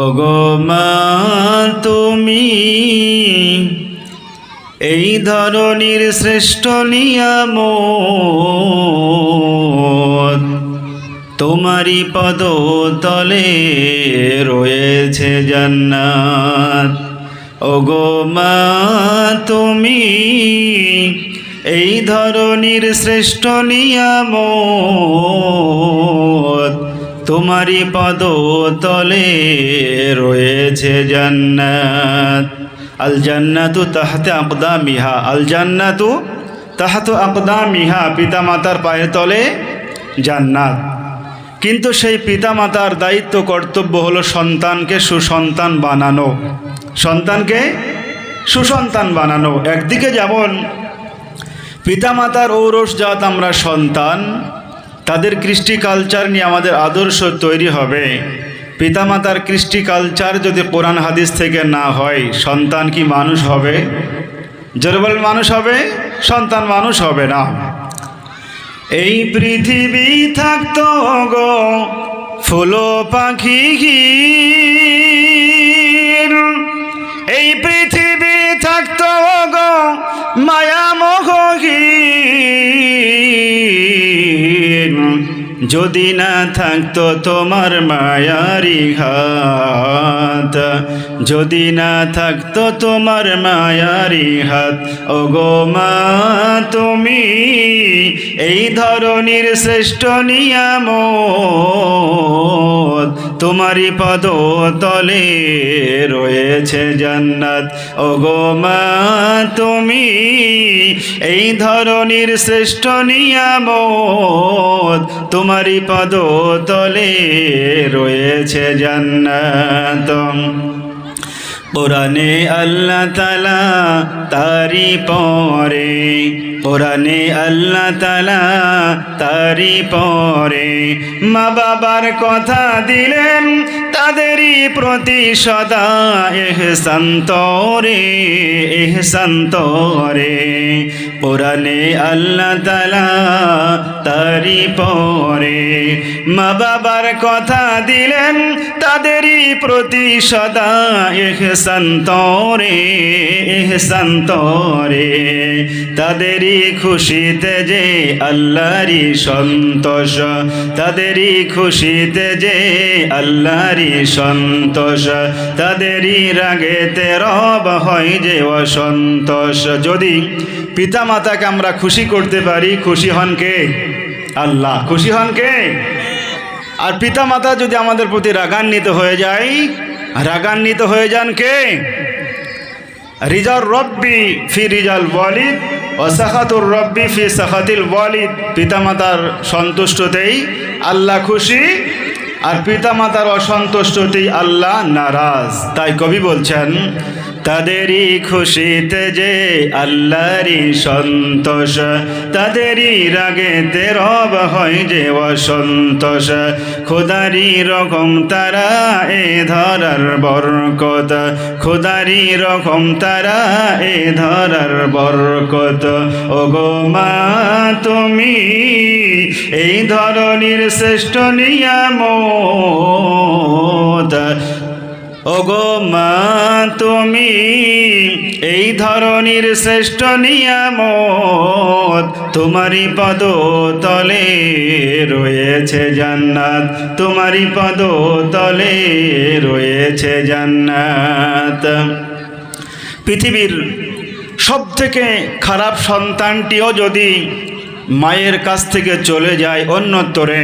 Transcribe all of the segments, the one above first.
ওগো মা তুমি এই ধরনের শ্রেষ্ঠ নিয়ামত, তোমারই পদতলে রয়েছে জান্নাত। ওগো মা তুমি এই ধরনের শ্রেষ্ঠ নিয়ামত, তোমারই পদতলে রয়েছে জান্নাত। আল জান্নাতু তাহতে আকদামিহা, আল জান্নাতু তাহতে আকদামিহা, পিতামাতার পায়ের তলে জান্নাত। কিন্তু সেই পিতামাতার দায়িত্ব কর্তব্য হলো সন্তানকে সুসন্তান বানানো, সন্তানকে সুসন্তান বানানো। একদিকে যেমন পিতামাতার ঔরসজাত আমরা সন্তান, তাদের কৃষ্টি কালচার নিয়ে আমাদের আদর্শ তৈরি হবে। পিতামাতার কৃষ্টি কালচার যদি কোরআন হাদিস থেকে না হয়, সন্তান কি মানুষ হবে? জোরে বলেন, মানুষ হবে? সন্তান মানুষ হবে না। এই পৃথিবী থাকতো গো ফুল পাখি, এই পৃথিবী থাকতো গো মায়া মোহ, যদি না থাকতো তোমার মায়ারি হাত, যদি না থাকতো তোমার মায়ারি হাত। ওগো মা তুমি এই ধরনের শ্রেষ্ঠ নিয়ামত, তোমারই পদতলে রয়েছে জান্নাত। ওগো মা তুমি এই ধরনের শ্রেষ্ঠ নিয়ামত, তোমারই পদতলে রয়েছে জান্নাত। কোরআনে আল্লাহ তাআলা তারি পরে, কোরআনে আল্লাহ তাআলা তারি পরে মা বাবার কথা দিলেন, তাদেরই প্রতি সদা ইহসান তরে, ইহসান তরে। কোরআনে আল্লাহ তাআলা তারি পরে মা বাবার কথা দিলেন, তাদেরই প্রতি সদা ইহসান তরে, ইহসান তরে। তাদেরই খুশিতে যে আল্লাহরই সন্তোষ, তাদেরই খুশিতে যে আল্লাহরই সন্তোষ, তাদেরই রাগেতে রব হয় যে অসন্তোষ। যদি পিতামাতাকে আমরা খুশি করতে পারি, খুশি হন কে? আল্লাহ। খুশি হন কে? আর পিতামাতা যদি আমাদের প্রতি রাগান্বিত হয়ে যায়, রাগান্বিত হয়ে যান কে? রিজাল রব্বি ফি রিজাল ওয়ালিদ ও সাখাতুর রব্বি ফি সাখাতিল ওয়ালিদ। পিতামাতার সন্তুষ্টতেই আল্লাহ খুশি, আর পিতামাতার অসন্তুষ্টতেই আল্লাহ নারাজ। তাই কবি বলছেন, তাদেরই খুশিতে যে আল্লাহরই সন্তোষ, তাদেরই রাগেতে রব হয় যে অসন্তোষ। খোদারি রকম তারা এ ধরার বরকত, খোদারি রকম তারা এ ধরার বরকত। ওগো মা তুমি এই ধরনের শ্রেষ্ঠ নিয়ামত, ওগো মা তুমি এই ধরনের শ্রেষ্ঠ নিয়ামত, তোমারই পদতলে রয়েছে জান্নাত, তোমারই পদতলে রয়েছে জান্নাত। পৃথিবীর সবথেকে খারাপ সন্তানটিও যদি মায়ের কাছ থেকে চলে যায় অন্যত্তরে,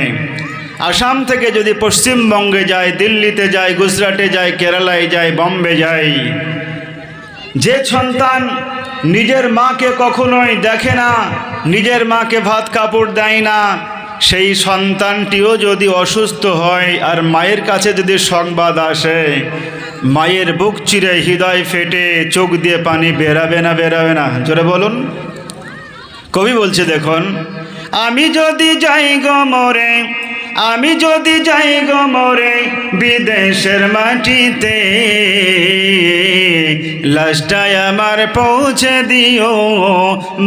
আসাম থেকে যদি পশ্চিমবঙ্গে যায়, দিল্লিতে যায়, গুজরাটে যায়, কেরালায় যায়, বম্বে যায়, যে সন্তান নিজের মাকে কখনোই দেখে না, নিজের মাকে ভাত কাপড় দেয় না, সেই সন্তানটিও যদি অসুস্থ হয় আর মায়ের কাছে যদি সংবাদ আসে, মায়ের বুক চিরে হৃদয় ফেটে চোখ দিয়ে পানি বেরাবে না? বেরাবে না? জোরে বলুন। কবি বলছে দেখুন, আমি যদি যাই গো মরে আমি যদি যাই গো মরে বিদেশের মাটিতে, লাশটায় আমার পৌঁছে দিও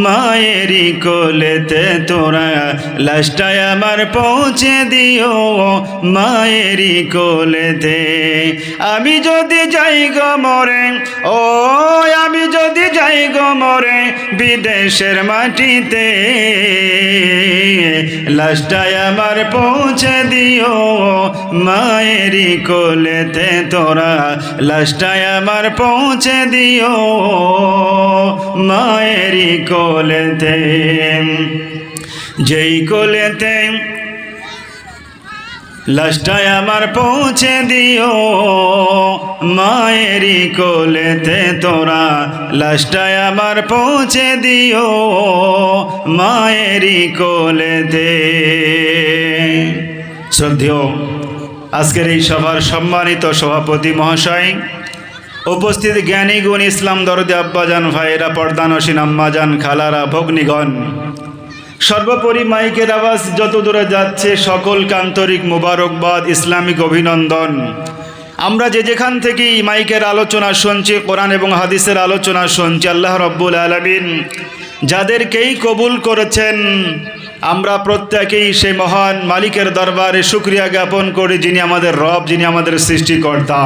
মায়েরই কোলেতে তোরা, লাশটায় আমার পৌঁছে দিও মায়েরই কোলেতে। আমি যদি যাই গো মরে, ও আমি যদি যাই গো মরে বিদেশের মাটিতে, লাশটায় আমার পৌঁছে দিও মায়েরই কোলেতে তোরা, লাশটায় আমার পৌঁছে দিও মায়েরই কোলেতে। যেই কোলেতে লাশটায় আমার পৌঁছে দিও মায়েরই কোলেতে তোরা, লাশটায় আমার পৌঁছে দিও মায়েরই কোলেতে। শ্রদ্ধেয় আজকের এই সভার সম্মানিত সভাপতি মহাশয়, উপস্থিত জ্ঞানী গুণ ইসলাম দরদি আব্বাজান ভাইয়েরা, পর্দানসীন আম্মাজান, খালারা, ভগ্নীগণ, সর্বোপরি মাইকের আওয়াজ যত দূরে যাচ্ছে সকলকে আন্তরিক মুবারকবাদ, ইসলামিক অভিনন্দন। আমরা যে যেখান থেকেই মাইকের আলোচনা শুনছি, কোরআন এবং হাদিসের আলোচনা শুনছি, আল্লাহ রব্বুল আলামিন যাদেরকেই কবুল করেছেন, আমরা প্রত্যেকেই সেই মহান মালিকের দরবারে শুকরিয়া জ্ঞাপন করি, যিনি আমাদের রব, যিনি আমাদের সৃষ্টিকর্তা,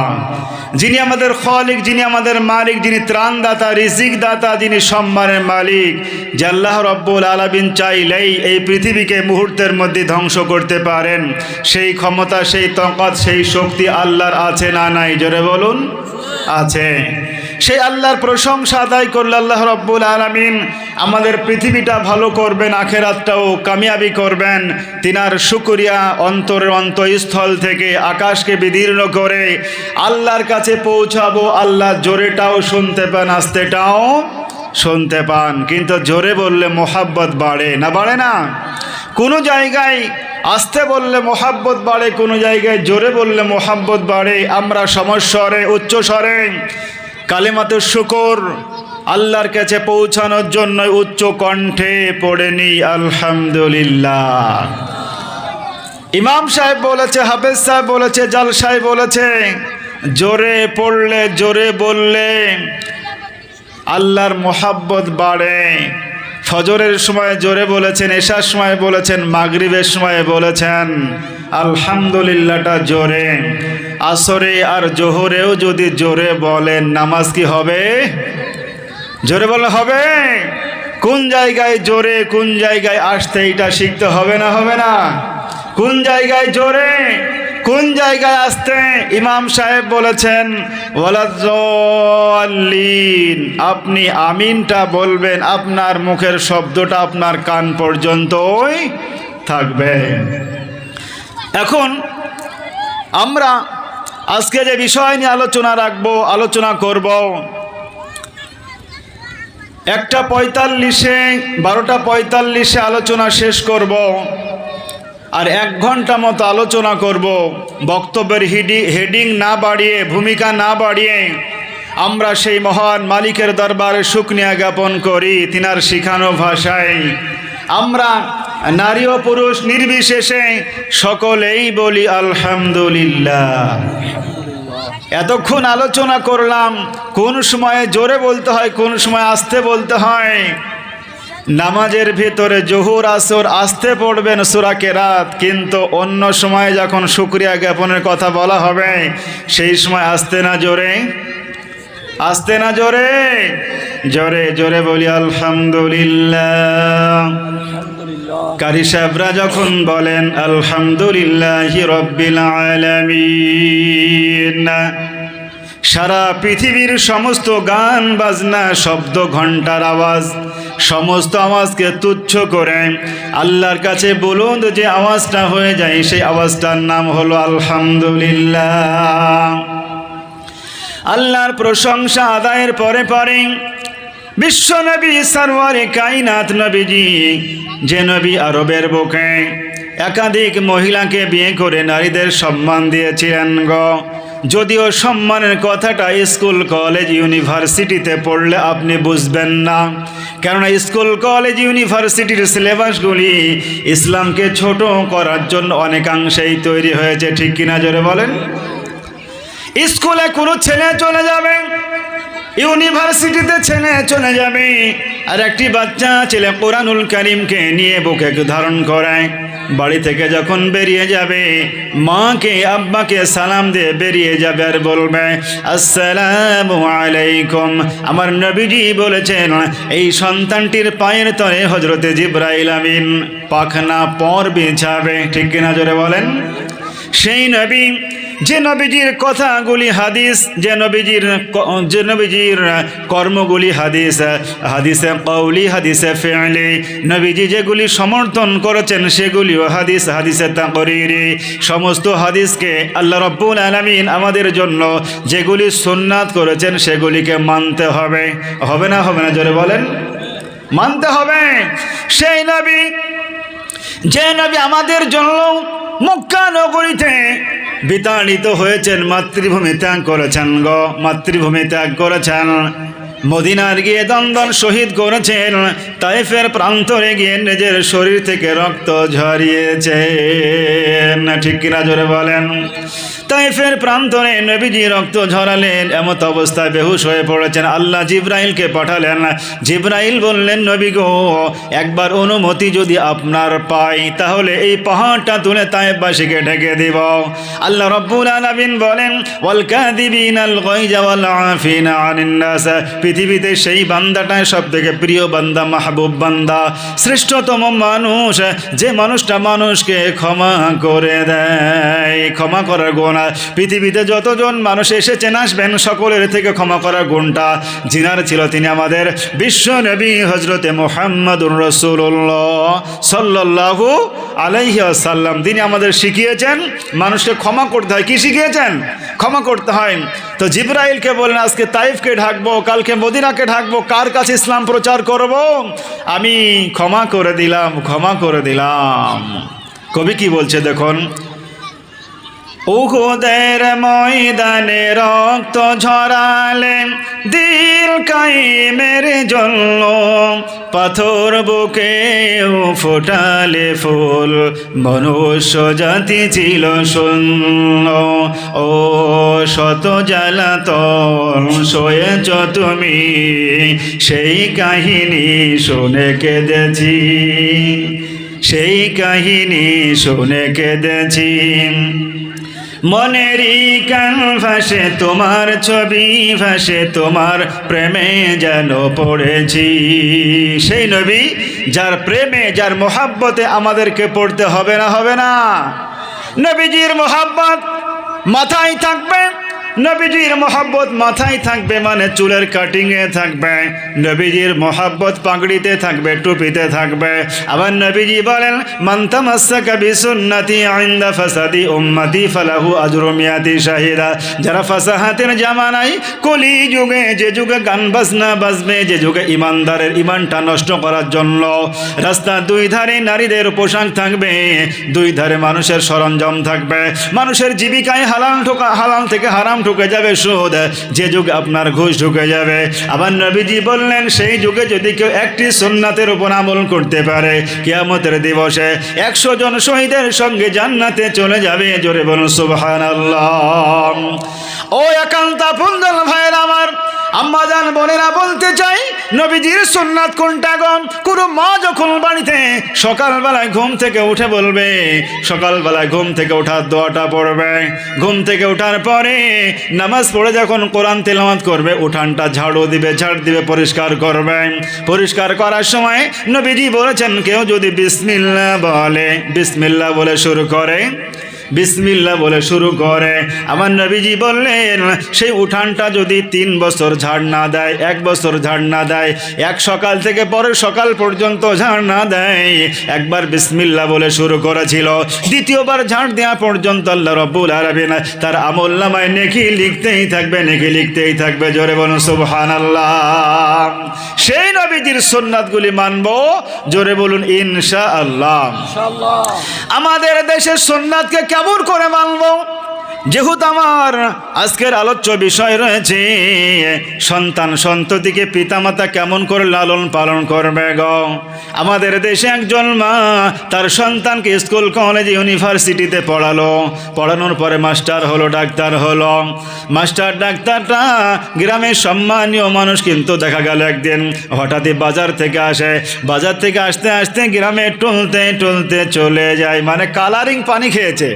যিনি আমাদের খালিক, যিনি আমাদের মালিক, যিনি ত্রাণদাতা, রিজিক দাতা, যিনি সম্মানের মালিক। যে আল্লাহ রব্বুল আলামিন চাইলেই এই পৃথিবীকে মুহূর্তের মধ্যে ধ্বংস করতে পারেন, সেই ক্ষমতা, সেই তাকত, সেই শক্তি আল্লাহর আছে না নাই? জোরে বলুন, আছে। সেই আল্লাহর প্রশংসা আদায় করলে আল্লাহ রব্বুল আলামিন আমাদের পৃথিবীটা ভালো করবেন, আখেরাতটাও কামিয়াবি করবেন। তিনার শুকরিয়া অন্তরের অন্তঃস্থল থেকে আকাশকে বিদীর্ণ করে আল্লাহর কাছে পৌঁছাবো। আল্লাহ জোরেটাও শুনতে পান, আস্তেটাও শুনতে পান, কিন্তু জোরে বললে মোহাব্বত বাড়ে না, বাড়ে না? কোনো জায়গায় আস্তে বললে মোহাব্বত বাড়ে, কোনো জায়গায় জোরে বললে মোহাব্বত বাড়ে। আমরা সমস্বরে, উচ্চ স্বরে কালেমাতে শুকর আল্লাহর কাছে পৌঁছানোর জন্য উচ্চ কণ্ঠে পড়ে নিই আলহামদুলিল্লাহ। ইমাম সাহেব বলেছে, হাফেজ সাহেব বলেছে, জাল সাহেব বলেছে, জোরে পড়লে, জোরে বললে আল্লাহর মোহাব্বত বাড়ে। ফজরের সময় জোরে বলেছেন, এশার সময় বলেছেন, মাগরিবের সময় বলেছেন আলহামদুলিল্লাহটা জোরে। আসরে আর জোহরেও যদি জোরে বলেন, নামাজ কি হবে? জোরে বললে হবে? কোন জায়গায় জোরে, কোন জায়গায় আসতে, এটা শিখতে হবে না, হবে না? কোন জায়গায় জোরে, কোন জায়গায় আসতে? ইমাম সাহেব বলেছেন ওয়ালাজ্জাল্লিন, আপনি আমিনটা বলবেন, আপনার মুখের শব্দটা আপনার কান পর্যন্তই থাকবে। এখন আমরা আজকে যে বিষয় নিয়ে আলোচনা রাখবো, আলোচনা করব, 1:45 12:45 আলোচনা শেষ করব, আর 1 ঘন্টা মতো আলোচনা করব। বক্তব্যের হেডিং না বাড়িয়ে, ভূমিকা না বাড়িয়ে আমরা সেই মহান মালিকের দরবারে শুকরিয়া জ্ঞাপন করি। তিনার শিখানো ভাষায় আমরা নারী ও পুরুষ নির্বিশেষে সকলেই বলি আলহামদুলিল্লাহ। এতক্ষণ আলোচনা করলাম কোন সময়ে জোরে বলতে হয়, কোন সময় আস্তে বলতে হয়। নামাজের ভিতরে জোহর আসর আস্তে পড়বেন সূরা কেরাত, কিন্তু অন্য সময়ে যখন শুকরিয়া জ্ঞাপনের কথা বলা হবে সেই সময় আস্তে না জোরে? আস্তে না জোরে? জোরে জোরে বলি আলহামদুলিল্লাহ। কারি সাহেবরা যখন বলেন আলহামদুলিল্লাহি রাব্বিল আলামিন, সারা পৃথিবীর সমস্ত গান বাজনা, শব্দ, ঘন্টার আওয়াজ, সমস্ত আওয়াজকে তুচ্ছ করে আল্লাহর কাছে বলুন যে আওয়াজটা হয়ে যায়, সেই আওয়াজটার নাম হলো আলহামদুলিল্লাহ। আল্লাহর প্রশংসা আদায়ের পরে পরে বিশ্ব নবী সরওয়ারে কায়নাত নবীজি, যে নবী আরবের বুকে একাধিক মহিলাকে বিয়ে করে নারীদের সম্মান দিয়েছিলেন গো, যদিও সম্মানের কথাটা স্কুল কলেজ ইউনিভার্সিটিতে পড়লে আপনি বুঝবেন না, কেননা স্কুল কলেজ ইউনিভার্সিটির সিলেবাসগুলি ইসলামকে ছোট করার জন্য অনেকাংশেই তৈরি হয়েছে, ঠিক কিনা জোরে বলেন। স্কুলে কোনো ছেলে চলে যাবে, ইউনিভার্সিটিতে ছেলে চলে যাবে, আর একটি বাচ্চা ছেলে কোরআনুল কারীমকে নিয়ে বুকে ধারণ করায়, বাড়ি থেকে যখন বেরিয়ে যাবে মাকে আব্বাকে সালাম দিয়ে বেরিয়ে যাবে আর বলবে আসসালামু আলাইকুম। আমার নবীজি বলেছেন এই সন্তানটির পায়ের তলে হযরতে জিবরাইল আমিন পাখনা পর বিছাবে, ঠিক কিনা জোরে বলেন। সেই নবী যে নবীজির কথাগুলি হাদিস, যে নবীজির কর্মগুলি হাদিস, হাদিসে কওলি হাদিসে ফি'লি, নবীজি যেগুলি সমর্থন করেছেন সেগুলিও হাদিস, হাদিসে তাকরীরি। সমস্ত হাদিসকে আল্লাহ রাব্বুল আলামিন আমাদের জন্য যেগুলি সুন্নাত করেছেন সেগুলিকে মানতে হবে, হবে না হবে না জোরে বলেন, মানতে হবে। সেই নবী, যে নবী আমাদের জন্য মক্কা নগরীতে বিতাড়িত হয়েছেন, মাতৃভূমি ত্যাগ করেছেন মাতৃভূমি ত্যাগ করেছেন, মদিনার গিয়ে দন্দন শহীদ করেছেন, তায়েফের প্রান্তরে গিয়ে নিজের শরীর থেকে রক্ত ঝরিয়েছেন, ঠিক কিনা জোরে বলেন। তায়েফের প্রান্তরে নবীজি রক্ত ঝরালেন, এমত অবস্থায় বেহুশ হয়ে পড়েছেন। আল্লাহ জিবরাইলকে পাঠালেন, জিবরাইল বললেন নবী গো, একবার অনুমতি যদি আপনার পাই তাহলে এই পাহাড়টা তুলে তায়েফবাসীকে ঢেকে দিব। আল্লাহ রাব্বুল আলামিন বলেন ওয়াল কাযিবিনাল গায়জা ওয়াল আফিনা আনিন নাস, পৃথিবীতে সেই বান্দাটাই সবথেকে প্রিয় বান্দা, মাহবুব বান্দা, শ্রেষ্ঠতম মানুষ, যে মানুষটা মানুষকে ক্ষমা করে দেয়। ক্ষমা করার গুণ পৃথিবীতে যতজন মানুষ এসেছেন আসবেন সকলের থেকে ক্ষমা করার গুণটা যিনার ছিল তিনি আমাদের বিশ্ব নবী হযরতে মুহাম্মদুর রাসূলুল্লাহ সাল্লাল্লাহু আলাইহি ওয়াসাল্লাম। তিনি আমাদের শিখিয়েছেন মানুষকে ক্ষমা করতে হয়। কি শিখিয়েছেন? ক্ষমা করতে হয়। তো জিবরাইলকে বলেন আজকে তাইফকে ঢাকবো, কালকে মদিনাকে ঢাকবো, কার কাছে ইসলাম প্রচার করব? আমি ক্ষমা করে দিলাম, ক্ষমা করে দিলাম। কবি কি বলছে দেখুন, উহুদের ময়দানে রক্ত ঝরালে দিল কায়েমের জন্য, পাথর বুকেও ফোটালে ফুল, মনুষ্য জাতি ছিল শূন্য। ও শত জ্বালাতন সয়েছ তুমি, সেই কাহিনী শুনে কেঁদেছি, সেই কাহিনী শুনে কেঁদেছি। মনেরই কান ভাসে তোমার ছবি, ভাসে তোমার প্রেমে যেন পড়েছি। সেই নবী যার প্রেমে, যার মোহাব্বতে আমাদেরকে পড়তে হবে না, হবে না? নবীজির মোহাব্বত মাথায় থাকবে, নবীজির মোহাব্বত মাথায় থাকবে মানে চুলের কাটিংয়ে থাকবে, নবীজির মোহাব্বত পাগড়িতে থাকবে, টুপিতে থাকবে। আবার নবীজি বলেন মান তামাসসাকা বিসুন্নতি ইনদা ফাসাদি উম্মতি ফালাহু আজরু মিয়াতি শাহিদা। যারা ফাসাহাতের জামানায়, কলি যুগে, যে যুগে গান বাজনা বাজবে, যে যুগে ইমানদারের ইমানটা নষ্ট করার জন্য রাস্তার দুই ধারে নারীদের পোশাক থাকবে, দুই ধারে মানুষের সরঞ্জাম থাকবে, মানুষের জীবিকায় হালাল থেকে হারাম ঢুকে যাবে, সুদ, যে যুগে আপনার ঘুষ ঢুকে যাবে। আবার নবীজি বললেন সেই যুগে যদি কেউ একটি সুন্নাতের উপর আমল করতে পারে, কিয়ামতের দিবসে 100 জন শহীদের সঙ্গে জান্নাতে চলে যাবে। জোরে বলুন সুবহানাল্লাহ। ও একান্ত আপনজন ভাইয়ের আমার, আম্মাজান বোনেরা বলতে চাই নবীজির সুন্নাত কোনটা গো? কোনো মা যখন বাড়িতে সকালবেলায় ঘুম থেকে উঠে বলবে, সকালবেলায় ঘুম থেকে ওঠার দোয়াটা পড়বে, ঘুম থেকে ওঠার পরে নামাজ পড়ে যখন কোরআন তেলাওয়াত করবে উঠানটা ঝাড়ু দিবে, ঝাড় দিবে, পরিষ্কার করবে। পরিষ্কার করার সময় নবীজি বলেছেন কেউ যদি বিসমিল্লাহ বলে, বিসমিল্লাহ বলে শুরু করে, বিসমিল্লাহ বলে শুরু করে, আমার নবীজি বললেন সেই উঠানটা যদি 3 বছর ঝাড় না দেয়, 1 বছর ঝাড় না দেয়, এক সকাল থেকে পরের সকাল পর্যন্ত ঝাড় না দেয়, একবার বিসমিল্লাহ বলে শুরু করেছিল, দ্বিতীয়বার ঝাড় দেওয়া পর্যন্ত আল্লাহ রাব্বুল আলামিন তার আমলনামায় নেকি লিখতেই থাকবে, নেকি লিখতেই থাকবে। জোরে বলুন সুবহানাল্লাহ। সেই নবীজির সুন্নাতগুলি মানব, জোরে বলুন ইনশাআল্লাহ। আমাদের দেশের সুন্নাতকে কেমন করে মানব? যেহেতু আমার আজকের আলোচ্য বিষয় রয়েছে সন্তান সন্ততিকে পিতামাতা কেমন করে লালন পালন করবে গো। আমাদের দেশে একজন মা তার সন্তানকে স্কুল কলেজ ইউনিভার্সিটিতে পড়ানোর পরে মাস্টার হলো, ডাক্তার হলো। মাস্টার ডাক্তারটা গ্রামের সম্মানীয় মানুষ, কিন্তু দেখা গেল একদিন হঠাৎই বাজার থেকে আসতে আসতে গ্রামে টলতে চলে যায়, মানে কালারিং পানি খেয়েছে।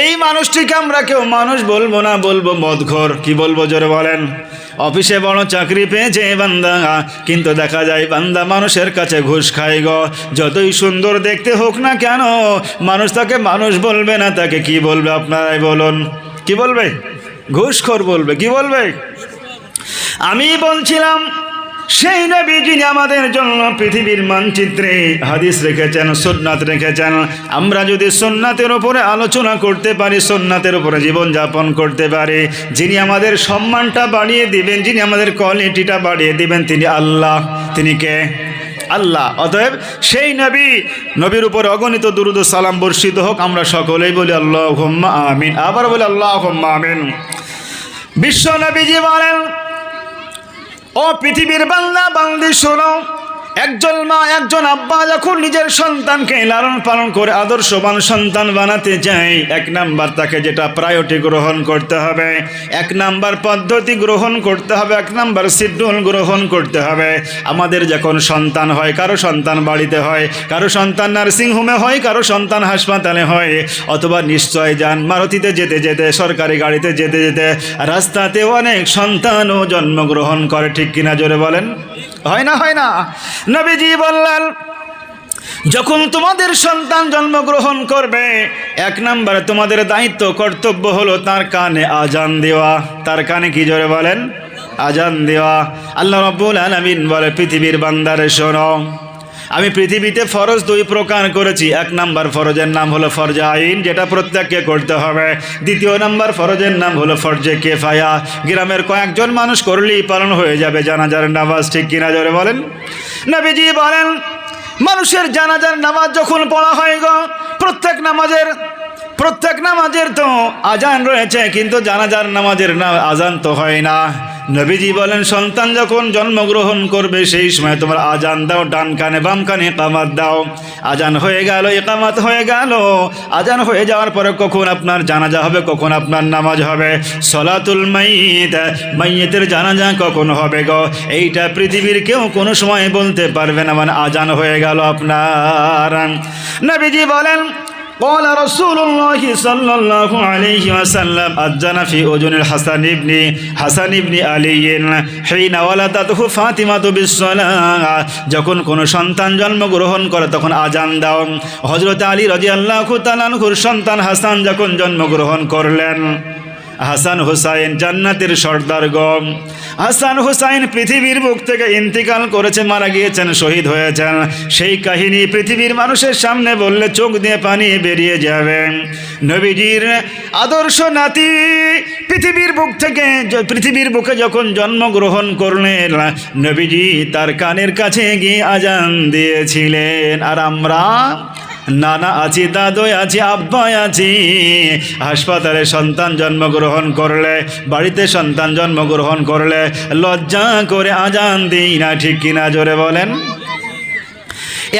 এই মানুষটিকে আমরা কেউ মানুষ বলবো না, বলবো মদখোর। কি বলবো জোরে বলেন? অফিসে বড় চাকরি পেয়েছে বান্দা, কিন্তু দেখা যায় বান্দা মানুষের কাছে ঘুষ খায় গো। যতই সুন্দর দেখতে হোক না কেন, মানুষ তাকে মানুষ বলবে না, তাকে কি বলবে আপনারাই বলুন? কি বলবে? ঘুষখোর বলবে। কি বলবে? আমি বলছিলাম সেই নবী যিনি আমাদের জন্য পৃথিবীর মানচিত্রে হাদিস রেখেছেন, সুন্নাত রেখেছেন। আমরা যদি সুন্নাতের উপরে আলোচনা করতে পারি, সুন্নাতের উপরে জীবনযাপন করতে পারি, যিনি আমাদের সম্মানটা বাড়িয়ে দিবেন, যিনি আমাদের কোয়ালিটিটা বাড়িয়ে দিবেন, তিনি আল্লাহ। তিনি কে? আল্লাহ। অতএব সেই নবীর উপর অগণিত দুরূদ ও সালাম বর্ষিত হোক। আমরা সকলেই বলি আল্লাহুম্মা আমিন। আবার বলি আল্লাহুম্মা আমিন। বিশ্ব নবীজি বলেন, ও পৃথিবীর বান্দা বান্দি শোনো, একজন মা একজন আব্বা যখন নিজের সন্তানকে লালন পালন করে আদর্শবান সন্তান বানাতে চায়, 1 নাম্বার তাকে যেটা প্রায়োরিটি গ্রহণ করতে হবে, 1 নাম্বার পদ্ধতি গ্রহণ করতে হবে, 1 নাম্বার শিডিউল গ্রহণ করতে হবে। আমাদের যখন সন্তান হয়, কারো সন্তান বাড়িতে হয়, কারো সন্তান নার্সিংহোমে হয়, কারো সন্তান হাসপাতালে হয়, অথবা নিশ্চয় যান মারুতিতে যেতে যেতে, সরকারি গাড়িতে যেতে যেতে রাস্তাতে অনেক সন্তানও জন্মগ্রহণ করে। ঠিক কিনা জোরে বলেন? হয় না? হয় না? নবীজি বললেন, যখন তোমাদের সন্তান জন্মগ্রহণ করবে, 1 নম্বরে তোমাদের দায়িত্ব কর্তব্য হলো তার কানে আজান দেওয়া। তার কানে কি জোরে বলেন? আজান দেওয়া। আল্লাহ রাব্বুল আলামিন বলে, পৃথিবীর বান্দারে শোনো, আমি পৃথিবীতে ফরজ 2 প্রকার করেছি। 1 নাম্বার ফরজের নাম হলো ফরজে আইন, যেটা প্রত্যেককে করতে হবে। 2 নাম্বার ফরজের নাম হলো ফরজে কেফায়া, গ্রামের কয়েকজন মানুষ করলেই পালন হয়ে যাবে জানাজার নামাজ। ঠিক কিনা জোরে বলেন? নবীজি বলেন, মানুষের জানাজার নামাজ যখন পড়া হয় গো, প্রত্যেক নামাজের তো আজান রয়েছে, কিন্তু জানাজার নামাজের আজান তো হয় না। নবীজি বলেন, সন্তান যখন জন্মগ্রহণ করবে সেই সময় তোমার আজান দাও, ডান কানে বাম কানে ইকামাত দাও। আজান হয়ে গেল, ইকামাত হয়ে গেল, আজান হয়ে যাওয়ার পরে কখন আপনার জানাজা হবে, কখন আপনার নামাজ হবে, সলাতুল মাইয়িত, মাইয়িতের জানাজা কখন হবে গো, এইটা পৃথিবীর কেউ কোনো সময় বলতে পারবে না। মানে আজান হয়ে গেল আপনার। নবীজি বলেন, قال رسول الله صلى الله عليه وسلم أذن في أذن حسن بن علي حين ولدته فاطمة بالصلاة। যখন কোনো সন্তান জন্মগ্রহণ করে তখন আজান দাও। হযরত আলী রাদিয়াল্লাহু তাআলা আনহুর সন্তান হাসান যখন জন্মগ্রহণ করলেন, হাসান হুসাইন জান্নাতের সর্দার গম। হাসান হুসাইন পৃথিবীর বুক থেকে ইন্তিকাল করেছে, মারা গিয়েছেন, শহীদ হয়েছেন। সেই কাহিনী পৃথিবীর মানুষের সামনে বললে চোখ দিয়ে পানি বেরিয়ে যাবে। নবীজির আদর্শ নাতি পৃথিবীর বুকে যখন জন্মগ্রহণ করলেন, নবীজি তার কানের কাছে গিয়ে আজান দিয়েছিলেন। আর আমরা নানা আছি, দাদু আছি, আব্বা আছি, হাসপাতালে সন্তান জন্মগ্রহণ করলে, বাড়িতে সন্তান জন্মগ্রহণ করলে লজ্জা করে আজান দিই না। ঠিক কিনা জোরে বলেন?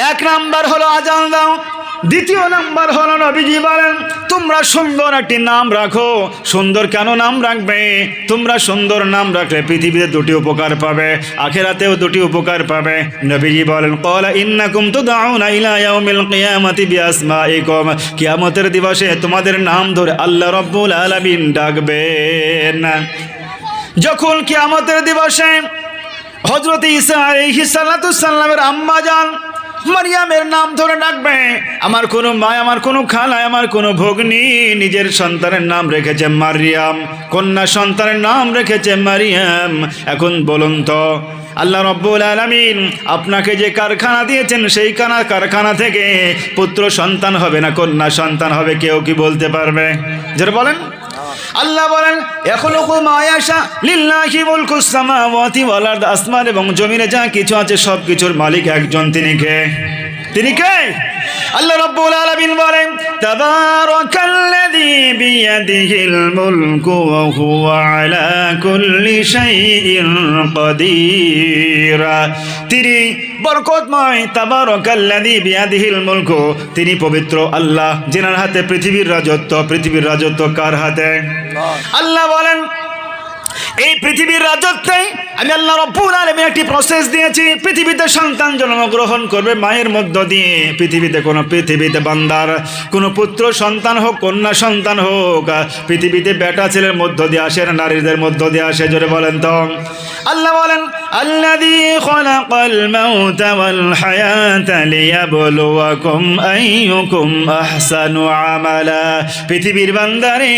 1 নাম্বার হলো আজান দাও। 2 নাম্বার হলো নবীজি বলেন, তোমরা সুন্দর একটি নাম রাখো। সুন্দর কেন নাম রাখবে? তোমরা সুন্দর নাম রাখলে পৃথিবীতে 2টি উপকার পাবে, আখিরাতেও 2টি উপকার পাবে। নবীজি বলেন, ক্বালা ইন্নাকুম তুদআউনা ইলা ইয়াউমিল কিয়ামাতি বিআসমাইকুম, কিয়ামতের দিবসে তোমাদের নাম ধরে আল্লাহ রাব্বুল আলামিন ডাকবেন। যখন কিয়ামতের দিবসে হযরত ঈসা আলাইহিস সালাতু সাল্লামের আম্মা জান মারিয়ামের নাম ধরে ডাকবে, আমার কোনো মা, আমার কোনো খালা, আমার কোনো ভগ্নী নিজের সন্তানের নাম রেখেছে মারিয়াম, কন্যা সন্তানের নাম রেখেছে মারিয়াম। এখন বলুন তো, আল্লাহ রাব্বুল আলামিন আপনাকে যে কারখানা দিয়েছেন, সেই কারখানা থেকে পুত্র সন্তান হবে না কন্যা সন্তান হবে, কেউ কি বলতে পারবে? যারা বলেন, আল্লাহ বলেন, ইয়াখলুকু মা ইয়াশা লিল্লাহি মুলকুস সামাওয়াতি ওয়াল আরদ, আসমান এবং জমিনে যা কিছু আছে সব কিছুর মালিক একজন, তিনি কে? তিনি কে? আল্লাহ রাব্বুল আলামিন বলেন তাবারাকাল্লাযী বিয়াদিহিল মুলকু ওয়া হুয়া আলা কুল্লি শাইইন কাদির। তিনি বরকতময়, তাবারাকাল্লাযী বিয়াদিহিল মুলকু, তিনি পবিত্র আল্লাহ, যিনার হাতে পৃথিবীর রাজত্ব। পৃথিবীর রাজত্ব কার হাতে? আল্লাহ বলেন এই পৃথিবীর রাজত্বে আমি আল্লাহ রাব্বুল আলামিন একটি প্রসেস দিয়েছি। পৃথিবীতে সন্তান জন্মগ্রহণ করবে মায়ের মধ্য দিয়ে। পৃথিবীতে বান্দার কোনো পুত্র সন্তান হোক, কন্যা সন্তান হোক, পৃথিবীতে বেটা ছেলের মধ্য দিয়ে আসে না নারীদের মধ্য দিয়ে আসে? জোরে বলেন তো। আল্লাহ বলেন আল্লাযী খালাকাল মাউতা ওয়াল হায়াতা লিয়াবলুয়াকুম আইয়ুকুম আহসানু আমালা। পৃথিবীর বান্দারে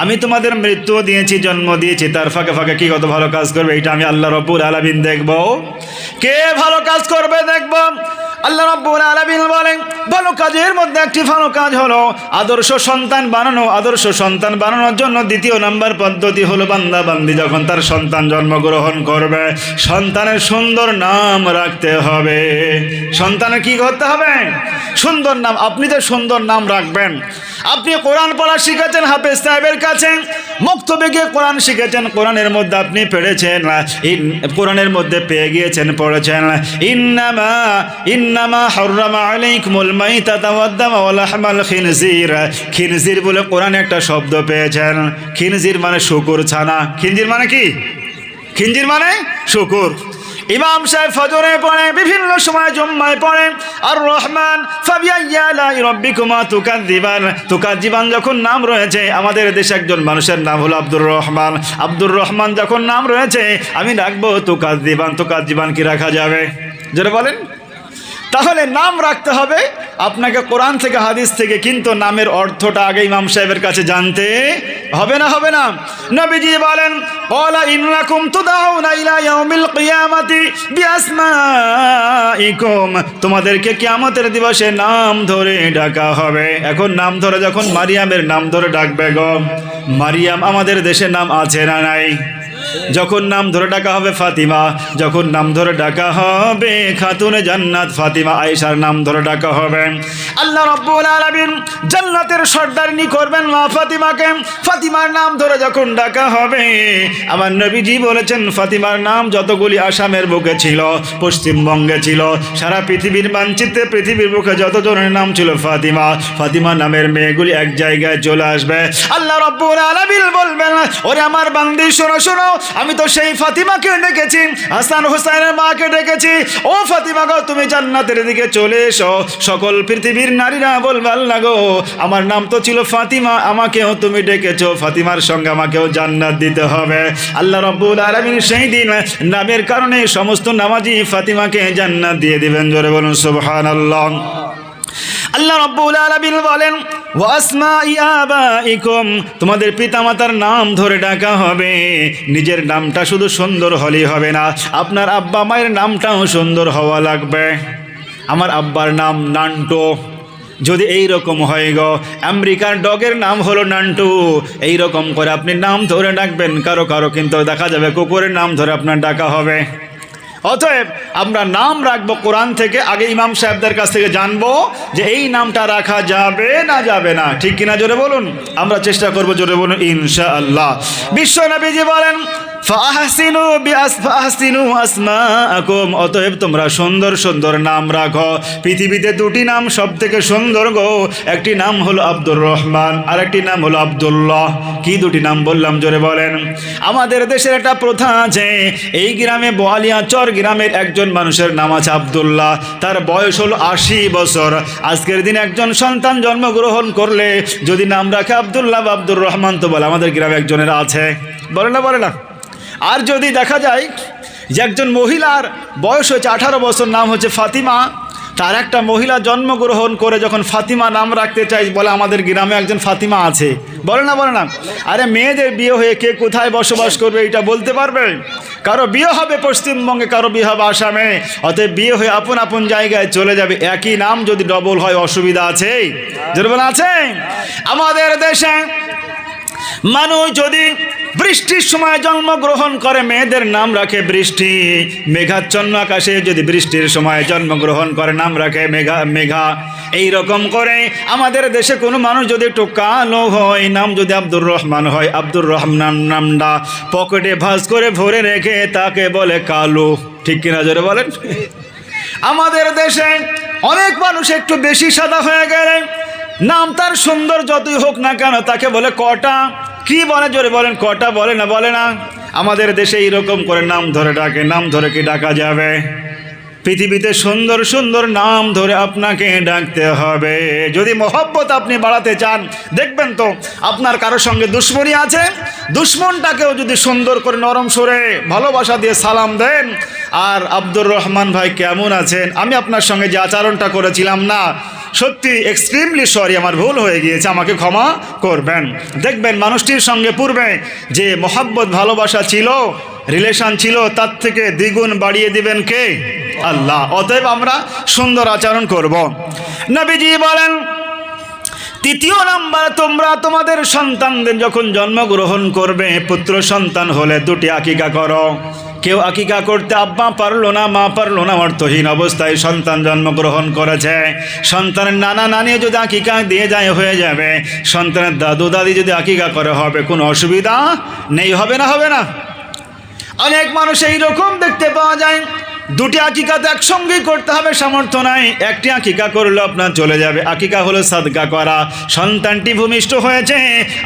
আমি তোমাদের মৃত্যু দিয়েছি, জন্ম দিয়েছি, তার ফাঁকে ফাঁকে কি কত ভালো কাজ করবে এটা আমি আল্লাহ রাব্বুল আলামিন দেখব। কে ভালো কাজ করবে দেখব। আল্লাহ রাব্বুল আলামিন বলেন ভালো কাজের মধ্যে একটি ভালো কাজ হলো আদর্শ সন্তান বানানো। আদর্শ সন্তান বানানোর জন্য দ্বিতীয় নাম্বার পদ্ধতি হলো বান্দা বান্দি যখন তার সন্তান জন্মগ্রহণ করবে, সন্তানের সুন্দর নাম রাখতে হবে। সন্তানের কি করতে হবে? সুন্দর নাম। আপনি যে সুন্দর নাম রাখবেন, আপনি কোরআন পড়া শিখেছেন হাফেজ সাহেবের কাছে, মক্তবে গিয়ে কোরআন শিখেছেন, কোরআনের মধ্যে আপনি পেরেছেন, কোরআনের মধ্যে পেয়ে গিয়েছেন, পড়েছেন ইন্নামা হাররামা আলাইকুমুল মাইতাতা ওয়াদ-দামা ওয়া লাহমাল খিনজির। খিনজির বলে কোরআনে একটা শব্দ পেয়েছেন। খিনজির মানে শুকুর ছানা। খিনজির মানে কি? খিনজির মানে শুকুর। ইমাম সাহেব ফজরে পড়ে, বিভিন্ন সময় জুম্মায় পড়ে আর রহমান ফাবিআইয়ি আলাই রাব্বিকুমা তুকাযযিবান। তুকাযযিবান যখন নাম রয়েছে, আমাদের দেশে একজন মানুষের নাম হলো আব্দুর রহমান। আব্দুর রহমান যখন নাম রয়েছে, আমি রাখবো তুকাযযিবান। তুকাযযিবান কি রাখা যাবে? যেটা বলেন। তাহলে নাম রাখতে হবে আপনাকে কোরআন থেকে হাদিস থেকে, কিন্তু নামের অর্থটা আগে ইমাম সাহেবের কাছে জানতে হবে না? হবে না? নবীজি বলেন ক্বালা ইন্নাকুম তুদাউনা ইলা ইয়াউমিল কিয়ামাতি বিআসমাইকুম। তোমাদেরকে কিয়ামতের দিবসে নাম ধরে ডাকা হবে। এখন নাম ধরে যখন মারিয়ামের নাম ধরে ডাকবে গো, মারিয়াম আমাদের দেশে নাম আছে না নাই? যখন নাম ধরে ডাকা হবে ফাতিমা, যখন নাম ধরে ডাকা হবে খাতুনে জান্নাত ফাতিমা আয়েশার নাম ধরে ডাকা হবে। আল্লাহ রাব্বুল আলামিন জান্নাতের সর্দারনি করবেন মা ফাতিমাকে। ফাতিমার নাম ধরে যখন ডাকা হবে, আমার নবীজি বলেছেন ফাতিমার নাম যতগুলি আসামের বুকে ছিল, পশ্চিমবঙ্গে ছিল, সারা পৃথিবীর মানচিত্রে পৃথিবীর বুকে যতজনের নাম ছিল ফাতিমা, ফাতিমা নামের মেয়েগুলি এক জায়গায় চলে আসবে। আল্লাহ রাব্বুল আলামিন বলবেন ওরে আমার বান্দি শোনো শোনো, আমি তো সেই ফাতিমাকে ডেকেছি, হাসান হুসাইনের মাকে ডেকেছি। ও ফাতিমা গো, তুমি জান্নাতের দিকে চলে এসো। সকল পৃথিবীর নারীরা বলবে আল্লাহ গো, আমার নাম তো ছিল ফাতিমা, আমাকেও তুমি ডেকেছো, ফাতিমার সঙ্গে আমাকেও জান্নাত দিতে হবে। আল্লাহ রাব্বুল আলামিন সেই দিন নামের কারণে সমস্ত নামাজি ফাতিমাকে জান্নাত দিয়ে দিবেন। জোরে বলুন সুবহানাল্লাহ। আল্লাহ রাব্বুল আলামিন বলেন ওয়াসমাই আবাইকুম, তোমাদের পিতামাতার নাম ধরে ডাকা হবে। নিজের নামটা শুধু সুন্দর হলেই হবে না, আপনার আব্বা মায়ের নামটাও সুন্দর হওয়া লাগবে। আমার আব্বার নাম নান্টু, যদি এই রকম হয় গো, আমেরিকার ডগের নাম হলো নান্টু, এই রকম করে আপনি নাম ধরে ডাকবেন। কারো কারো কিন্তু দেখা যাবে কুকুরের নাম ধরে আপনার ডাকা হবে। অতএব আমরা নাম রাখবো কোরআন থেকে, আগে ইমাম সাহেবদের কাছ থেকে জানবো যে এই নামটা রাখা যাবে না যাবে না, ঠিক কিনা? জোরে বলুন। আমরা চেষ্টা করবো, জোরে বলুন ইনশাআল্লাহ। বিশ্ব নবীজি বলেন ফাহসিনু আসমাআকুম, অতএব তোমরা সুন্দর সুন্দর নাম রাখো। পৃথিবীতে দুটি নাম সব থেকে সুন্দর গো, একটি নাম হলো আব্দুর রহমান আর একটি নাম হলো আব্দুল্লাহ। কি দুটি নাম বললাম? জোরে বলেন। আমাদের দেশের একটা প্রথা আছে, এই গ্রামে বোয়ালিয়াচর গ্রামের একজন মানুষের নাম আছে আব্দুল্লাহ, তার বয়স হলো 80 বছর। আজকের দিনে একজন সন্তান জন্মগ্রহণ করলে যদি নাম রাখে আব্দুল্লাহ বা আব্দুর রহমান, তো বলে আমাদের গ্রামে একজনের আছে, বলে না? বলে না? আর যদি দেখা যায় যে একজন মহিলার বয়স হচ্ছে 18 বছর, নাম হচ্ছে ফাতিমা, তার একটা মহিলা জন্মগ্রহণ করে যখন ফাতিমা নাম রাখতে চাই, বলে আমাদের গ্রামে একজন ফাতিমা আছে, বলে না? বলে না? আরে মেয়েদের বিয়ে হয়ে কে কোথায় বসবাস করবে এটা বলতে পারবে? কারো বিয়ে হবে পশ্চিমবঙ্গে, কারো বিয়ে হবে আসামে, অতএব বিয়ে হয়ে আপন আপন জায়গায় চলে যাবে। একই নাম যদি ডবল হয় অসুবিধা আছে? যেরকম আছে আমাদের দেশে মানুষ যদি বৃষ্টির সময় জন্মগ্রহণ করে মেয়েদের নাম রাখে বৃষ্টি। মেঘাচ্ছন্ন আকাশে যদি বৃষ্টির সময় জন্মগ্রহণ করে নাম রাখে মেঘা। এই রকম করে আমাদের দেশে কোনো মানুষ যদি একটু কালো হয়, নাম যদি আব্দুর রহমান হয়, আব্দুর রহমান নামটা পকেটে ভাঁজ করে ভরে রেখে তাকে বলে কালো। ঠিক কিনা জোরে বলেন? আমাদের দেশে অনেক মানুষ একটু বেশি সাদা হয়ে গেলে নাম তার সুন্দর যতই হোক না কেন তাকে বলে কটা। কি বলে জোরে বলেন? কটা বলে না? বলে না? আমাদের দেশে এইরকম করে নাম ধরে ডাকে। নাম ধরে কি ডাকা যাবে? পৃথিবীতে সুন্দর সুন্দর নাম ধরে আপনাকে ডাকতে হবে। যদি মহব্বত আপনি বাড়াতে চান, দেখবেন তো আপনার কারোর সঙ্গে দুশ্মনী আছে, দুশ্মনটাকেও যদি সুন্দর করে নরম সুরে ভালোবাসা দিয়ে সালাম দেন, আর আব্দুর রহমান ভাই কেমন আছেন, আমি আপনার সঙ্গে যে আচরণটা করেছিলাম না, সত্যি এক্সট্রিমলি সরি, আমার ভুল হয়ে গিয়েছে, আমাকে ক্ষমা করবেন। দেখবেন মানুষটির সঙ্গে পূর্বে যে মহব্বত ভালোবাসা ছিল, রিলেশন ছিল, তার থেকে দ্বিগুণ বাড়িয়ে দিবেন কে? আল্লাহ। অতএব আমরা সুন্দর আচরণ করব। নবীজি বলেন, তৃতীয় নাম্বার, তোমরা তোমাদের সন্তানদের যখন জন্মগ্রহণ করবে, পুত্র সন্তান হলে দুটি আকিকা করো। কেউ আকিকা করতে আব্বা পারলো না, মা পারলো না, অর্থহীন অবস্থায় সন্তান জন্মগ্রহণ করেছে, সন্তানের নানা নানি যদি আকিকা দিয়ে যায় হয়ে যাবে, সন্তানের দাদু দাদি যদি আকিকা করে হবে, কোনো অসুবিধা নেই। হবে না? হবে না? অনেক মানুষ এইরকম দেখতে পাওয়া যায়, দুটি আকিকা তো একসঙ্গেই করতে হবে, সামর্থ্য নাই, একটি আকিকা করলে আপনার চলে যাবে। আকিকা হলো সাদকা করা। সন্তানটি ভূমিষ্ঠ হয়েছে,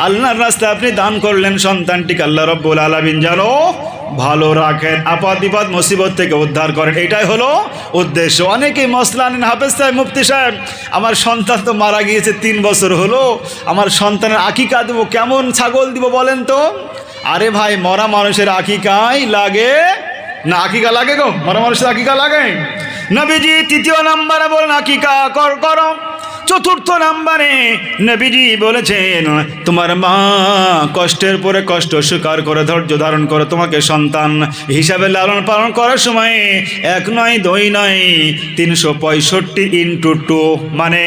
আল্লাহর রাস্তায় আপনি দান করলেন, সন্তানটিকে আল্লাহ রব্বুল আলামিন জানো ভালো রাখেন, আপদ বিপদ মুসিবত থেকে উদ্ধার করেন, এটাই হলো উদ্দেশ্য। অনেকেই মশলা আনেন, হাফেজ সাহেব, মুফতি সাহেব, আমার সন্তান তো মারা গিয়েছে 3 বছর হলো, আমার সন্তানের আকিকা দেবো, কেমন ছাগল দিব বলেন তো? আরে ভাই, মরা মানুষের আকিকাই লাগে না? আকিকা লাগে গো? মরা মানুষের আকিকা লাগে? নবীজি তৃতীয় নাম্বারে বলেন আকিকা করো। চতুর্থ নাম্বারে নবীজি বলেছেন, তোমার মা কষ্টের পরে কষ্ট স্বীকার করে ধৈর্য ধারণ করে তোমাকে সন্তান হিসাবে লালন পালন করার সময় 1 নয় 2 নয় 365 ইন্টু 2, মানে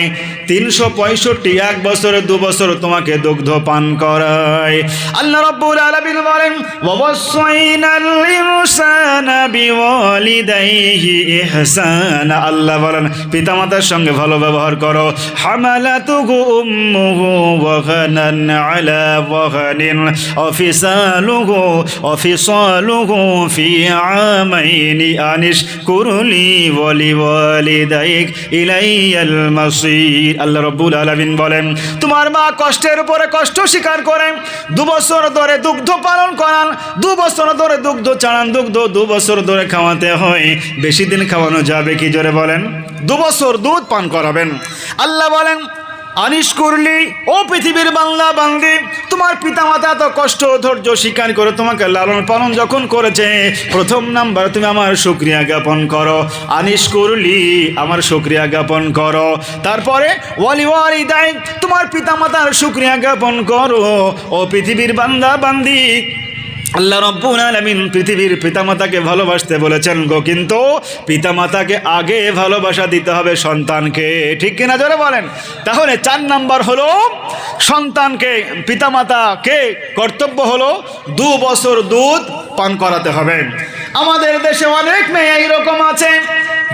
365, 1 বছরে 2 বছর তোমাকে দুগ্ধ পান করায়। আল্লাহ রাব্বুল আলামিন বলেন, ওয়াসাইনাল ইনসানা বিওয়ালিদাইহি ইহসানা। আল্লাহ বলেন, পিতামাতার সঙ্গে ভালো ব্যবহার করো। حملته أمه وهنا على وهن وفصاله في عامين أن اشكر لي ولوالديك إلي المصير। আল্লাহ রাব্বুল আলামিন বলেন, তোমার মা কষ্টের উপরে কষ্ট স্বীকার করেন, 2 বছর ধরে দুগ্ধ পালন করান, 2 বছর ধরে দুগ্ধ চালান, দুগ্ধ 2 বছর ধরে খাওয়াতে হয়। বেশি দিন খাওয়ানো যাবে কি? জোরে বলেন। 2 বছর দুধ পান করাবেন। আল্লাহ বলেন, আনিশ করলি, ও পৃথিবীর বাংলা বান্দি, তোমার পিতামাতা এত কষ্ট ধৈর্য স্বীকার করে তোমাকে লালন পালন যখন করেছে, প্রথম নাম্বার তুমি আমার শুকরিয়া জ্ঞাপন করো। আনিশ করলি, আমার শুকরিয়া জ্ঞাপন করো। তারপরে ওয়ালিদাইক, তোমার পিতামাতার শুকরিয়া জ্ঞাপন করো। ও পৃথিবীর বান্দা বান্দি, আল্লাহ রাব্বুল আলামিন পৃথিবীর পিতামাতাকে ভালোবাসতে বলেছেন গো, কিন্তু পিতামাতাকে আগে ভালোবাসা দিতে হবে সন্তানকে। ঠিক কিনা জোরে বলেন? তাহলে 4 নাম্বার হলো সন্তানকে, পিতামাতাকে কর্তব্য হলো 2 বছর দুধ পান করাতে হবে। আমাদের দেশে অনেক মেয়ে এইরকম আছে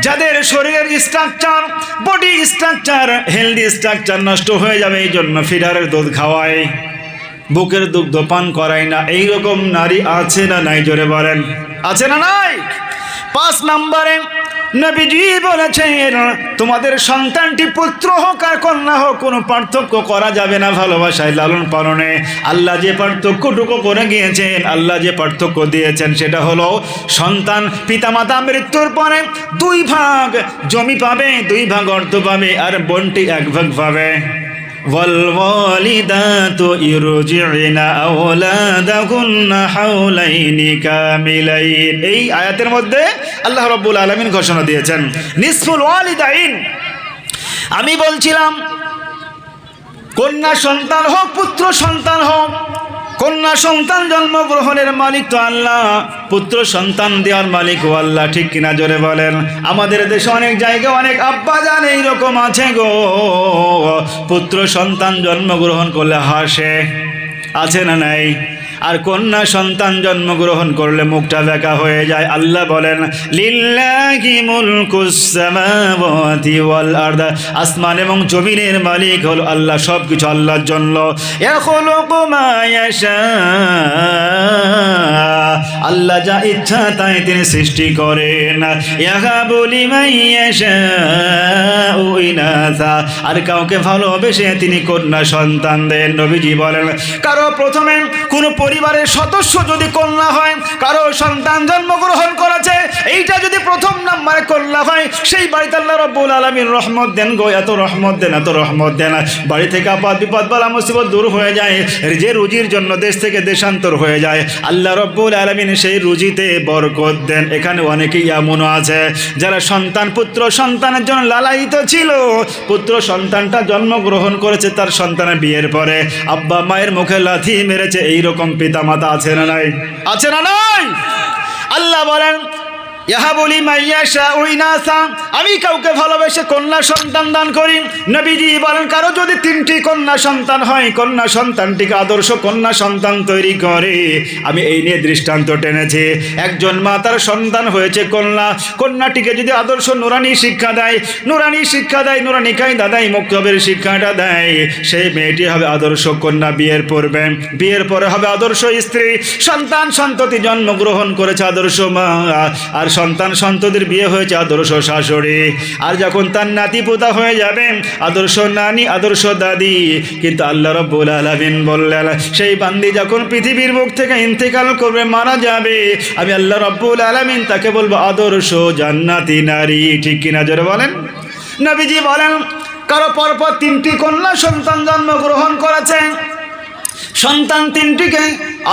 যাদের শরীরের structure, body structure, healthy structure নষ্ট হয়ে যাবে, এই জন্য ফিডারের দুধ খাওয়ায়, বুকের দুগ্ধ পান করায় না। এইরকম নারী আছে না নাই? জোরে বলেন, আছে না নাই? 5 নম্বরে নবীজি বলেছেন, তোমাদের সন্তানটি পুত্র হোক আর কন্যা হোক, কোনো পার্থক্য করা যাবে না ভালোবাসায়, লালন পালনে। আল্লাহ যে পার্থক্যটুকু করে গিয়েছেন, আল্লাহ যে পার্থক্য দিয়েছেন, সেটা হলো সন্তান পিতামাতা মৃত্যুর পরে 2 ভাগ জমি পাবে, 2 ভাগ অর্থ পাবে, আর বোনটি 1 ভাগ পাবে। والوالدات يرجعن أولادهن حولين كاملين। এই আয়াতের মধ্যে আল্লাহ রাব্বুল আলামিন ঘোষণা দিয়েছেন নিসফুল ওয়ালিদাইন। আমি বলছিলাম, কন্যা সন্তান হোক পুত্র সন্তান হোক, কন্যা সন্তান জন্মগ্রহণের মালিক তো আল্লাহ, পুত্র সন্তান দেওয়ার মালিক ও আল্লাহ। ঠিক কিনা জোরে বলেন? আমাদের দেশে অনেক জায়গায় অনেক আব্বা জান এইরকম আছে গো, পুত্র সন্তান জন্মগ্রহণ করলে হাসে, আছে না নাই? আর কন্যা সন্তান জন্মগ্রহণ করলে মুখটা বেঁকা হয়ে যায়। আল্লাহ বলেন লিল্লাহি মুলকুস সামাওয়াতি ওয়াল আরদ, আসমান এবং জমিনের মালিক হল আল্লাহ, সব কিছু আল্লাহর জন্য। ইয়াখলুকু মা ইয়াশা, আল্লাহ যা ইচ্ছা তাই তিনি সৃষ্টি করেন। ইয়াহাবু লিমান ইয়াশাউ ইনাসা, আর কাউকে ভালোবেসে তিনি কন্যা সন্তান দেন। নবীজি বলেন কারো প্রথমে কোন পরিবারের সদস্য যদি কন্যা হয়, কারো সন্তান জন্মগ্রহণ করেছে, এইটা যদি প্রথম নাম্বারে কন্যা হয়, সেই বাড়িতে আল্লাহ রাব্বুল আলামিন রহমত দেন গো, এত রহমত দেন, এত রহমত দেন, বাড়ি থেকে আপদ বিপদ বালা মুসিবত দূর হয়ে যায়। যে রুজির জন্য দেশ থেকে দেশান্তর হয়ে যায়, আল্লাহ রাব্বুল আলামিন সেই রুজিতে বরকত দেন। এখানে অনেকেই এমনও আছে যারা সন্তান পুত্র সন্তানের জন্য লালায়িত ছিল, পুত্র সন্তানটা জন্মগ্রহণ করেছে, তার সন্তানের বিয়ের পরে আব্বা মায়ের মুখে লাথি মেরেছে। এইরকম পিতা মাতা আছে না নাই? আছে না নাই? আল্লাহ বলেন ইয়াহাবু লিমান ইয়াশাউ ইনাসা, আমি কাউকে ভালোবেসে কন্যা সন্তান দান করি। নবীজি বলেন কারো যদি 3টি কন্যা সন্তান হয়, কন্যা সন্তানটিকে আদর্শ কন্যা সন্তান তৈরি করে। আমি এই নিয়ে দৃষ্টান্ত টেনেছি। একজন মা তার সন্তান হয়েছে কন্যা, কন্যাটিকে যদি আদর্শ নুরানি শিক্ষা দেয়, নুরানি শিক্ষা দেয়, নুরানি কায়দা দেয়, মুক্তবের শিক্ষাটা দেয়, সেই মেয়েটি হবে আদর্শ কন্যা। বিয়ের পূর্বে, বিয়ের পরে হবে আদর্শ স্ত্রী। সন্তান সন্ততি জন্মগ্রহণ করেছে আদর্শ মা, আর সন্তান সন্ততির বিয়ে হয়েছে আদর্শ শাশুড়ি। আর যখন তার নাতি পোতা হয়ে যাবে আদর্শ নানি, আদর্শ দাদি। কিন্তু আল্লাহ রাব্বুল আলামিন বললেন সেই বান্দি যখন পৃথিবীর মুখ থেকে ইন্তেকাল করবে, মারা যাবে, আমি আল্লাহ রাব্বুল আলামিন তাকে বলবো আদর্শ জান্নাতি নারী। ঠিক কিনা জোরে বলেন? নবীজি বলেন কারো পরপর 3টি কন্যা সন্তান জন্মগ্রহণ করেছে, সন্তান 3টিকে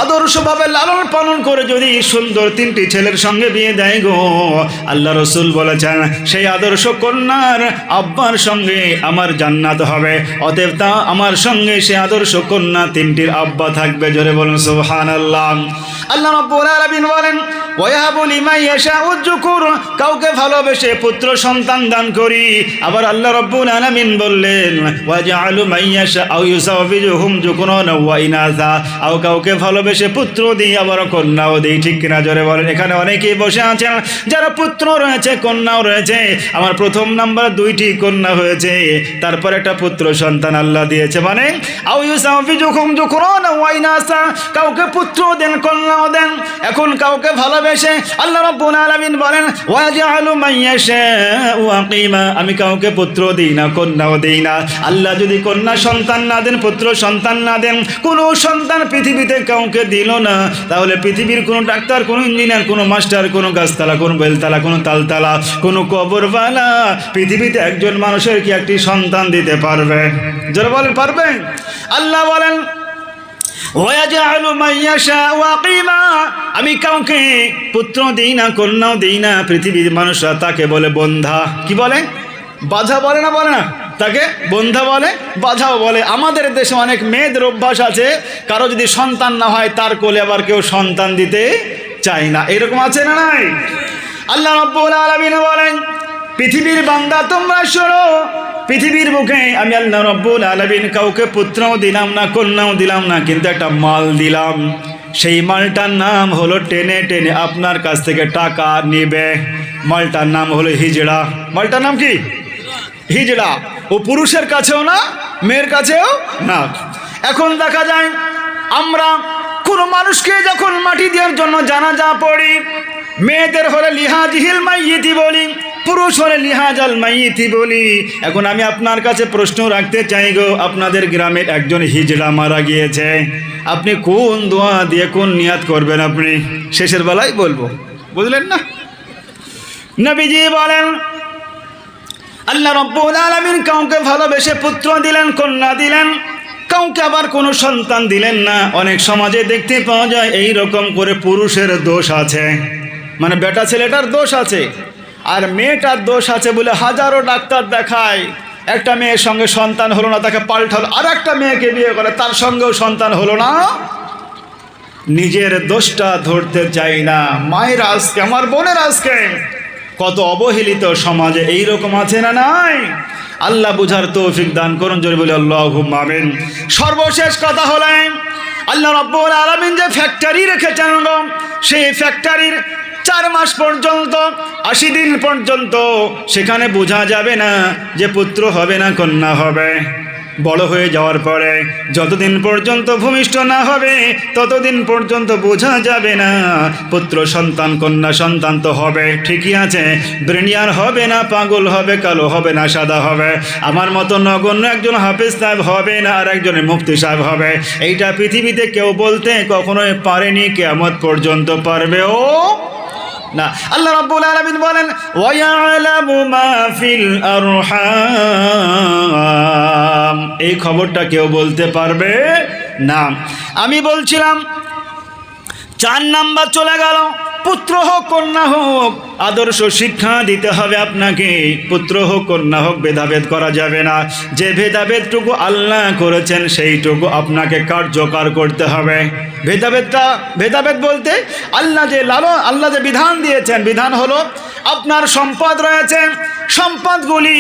আদর্শভাবে লালন পালন করে যদি সুন্দর 3টি ছেলের সঙ্গে বিয়ে দেয় গো, আল্লাহ রসুল বলেছেন সেই আদর্শ কন্যার আব্বার সঙ্গে আমার জান্নাত হবে। অতএব তা আমার সঙ্গে সে আদর্শ কন্যা 3টির আব্বা থাকবে। জোরে বলুন সুবহানাল্লাহ। আল্লাহ রাব্বুল আলামিন বলেন ওয়াহাবু লিমান ইয়াশাউ যুকুর, কাউকে ভালোবেসে পুত্র সন্তান দান করি। আবার আল্লাহ রাব্বুল আলামিন বললেন ওয়াজআলু মান ইয়াশাউ ইউসাওবিজুহুম যুকুরান ওয়া ইনাসা, আর কাউকে ভালোবেসে পুত্র দিই আবার কন্যাও দিই। ঠিক কিনা জোরে বলেন? এখানে অনেকেই বসে আছেন যারা পুত্র রয়েছে কন্যাও রয়েছে। আমার প্রথম নাম্বার 2টি কন্যা হয়েছে, তারপর একটা পুত্র সন্তান আল্লাহ দিয়েছে। মানে আও ইউসাওবিজুহুম যুকুরান ওয়া ইনাসা, কাউকে পুত্র দেন কন্যাও দেন। এখন কাউকে ভালোবেসে আল্লাহ রাব্বুল আলামিন বলেন ওয়াজআলু মান ইয়াশাউ আকিমা, আমি কাউকে পুত্র দিই না কন্যাও দিই না। আল্লাহ যদি কন্যা সন্তান না দেন, পুত্র সন্তান না দেন, কোনো সন্তান পৃথিবীতে কাউকে দিল না, তাহলে পৃথিবীর কোনো ডাক্তার, কোনো ইঞ্জিনিয়ার, কোনো মাস্টার, কোনো গাছতলা, কোনো বেলতলা, কোনো তালতলা, কোনো কবরওয়ালা পৃথিবীতে একজন মানুষের কি একটি সন্তান দিতে পারবে? যারা বলেন পারবে? আল্লাহ বলেন ওয়াজআলু মান ইয়াশাউ আকিমা, আমি কাউকে পুত্র দিই না কন্যাও দিই না। পৃথিবীর মানুষরা তাকে বলে বন্ধা। কি বলে? বাধা বলে না? বলে না? তাকে বন্ধা বলে, বাধাও বলে। আমাদের দেশে অনেক মেয়েদের অভ্যাস আছে, কারো যদি সন্তান না হয় তার কোলে আবার কেউ সন্তান দিতে চায় না। এরকম আছে না নাই? আল্লাহ রাব্বুল আলামিন বলেন পৃথিবীর বান্দা তোমরা শোনো, পৃথিবীর মুখে আমি আল্লাহ রাব্বুল আলামিন কাউকে পুত্রও দিলাম না কন্যাও দিলাম না, কিন্তু একটা মাল দিলাম। সেই মালটার নাম হলো টেনে টেনে আপনার কাছ থেকে টাকা নিবে। মালটার নাম হলো হিজড়া। মালটার নাম কি? হিজড়া। ও পুরুষের কাছেও না, মেয়ের কাছেও না। এখন দেখা যায় আমরা কোনো মানুষকে যখন মাটি দেওয়ার জন্য জানাজা পড়ি, মেয়েদের হলে লিহাজিল মাইয়িতি বলি, পুরুষ হলে লিহাজাল মাইয়িতি বলি। এখন আমি আপনার কাছে প্রশ্ন রাখতে চাই গো, আপনাদের গ্রামের একজন হিজড়া মারা গিয়েছে, আপনি কোন দোয়া দিয়ে কোন নিয়াত করবেন? আপনি শেষের বেলায় বলবো, বুঝলেন না? নবীজি বলেন আল্লাহ রাব্বুল আলামিন কাউকে ভালোবেসে পুত্র দিলেন, কন্যা দিলেন, কাউকে আবার কোনো সন্তান দিলেন না। অনেক সমাজে দেখতে পাওয়া যায় এই রকম করে পুরুষের দোষ আছে, মানে বেটা ছেলেটার দোষ আছে, আর মেয়েটার দোষ আছে বলে হাজারো ডাক্তার দেখায়। একটা মেয়ের সঙ্গে সন্তান হলো না, তাকে পাল্টালো আর একটা মেয়েকে বিয়ে করে, তার সঙ্গেও সন্তান হলো না। নিজের দোষটা ধরতে চাই না। মায়ের আজকে, আমার বোনের আজকে কত অবহেলিত সমাজে এইরকম আছে না নাই? আল্লাহ বুঝার তৌফিক দান করুন, জোরে বলি আল্লাহুম্মা আমিন। সর্বশেষ কথা হলেন আল্লাহ রাব্বুল আলামিন যে ফ্যাক্টরি রেখেছেন গো, সেই ফ্যাক্টরির 4 মাস পর্যন্ত 80 দিন পর্যন্ত সেখানে বোঝা যাবে না যে পুত্র হবে না কন্যা হবে। বড় হয়ে যাওয়ার পরে যতদিন পর্যন্ত ভূমিষ্ঠ না হবে ততদিন পর্যন্ত বোঝা যাবে না পুত্র সন্তান কন্যা সন্তান তো হবে ঠিকই আছে, ব্রেনিয়ার হবে না, পাগল হবে, কালো হবে না, সাদা হবে, আমার মতো নগণ্য একজন হাফেজ সাহেব হবে না, আর একজনের মুফতি সাহেব হবে। এইটা পৃথিবীতে কেউ বলতে কখনোই পারেনি, কিয়ামত পর্যন্ত পারবেও না। আল্লাহ রাব্বুল আলামিন বলেন ওয়ায়ালামু মা ফিল আরহাম, এই খবরটা কেউ বলতে পারবে না। আমি বলছিলাম 4 নাম্বার চলে গেল, পুত্র হোক কন্যা হোক আদর্শ শিক্ষা দিতে হবে আপনাকে। পুত্র হোক কন্যা হোক ভেদাভেদ করা যাবে না, যে ভেদাভেদটুকু আল্লাহ করেছেন সেইটুকু আপনাকে কার্যকর করতে হবে। ভেদাভেদ বলতে আল্লাহ যে বিধান দিয়েছেন, বিধান হলো আপনার সম্পদ রয়েছে, সম্পদগুলি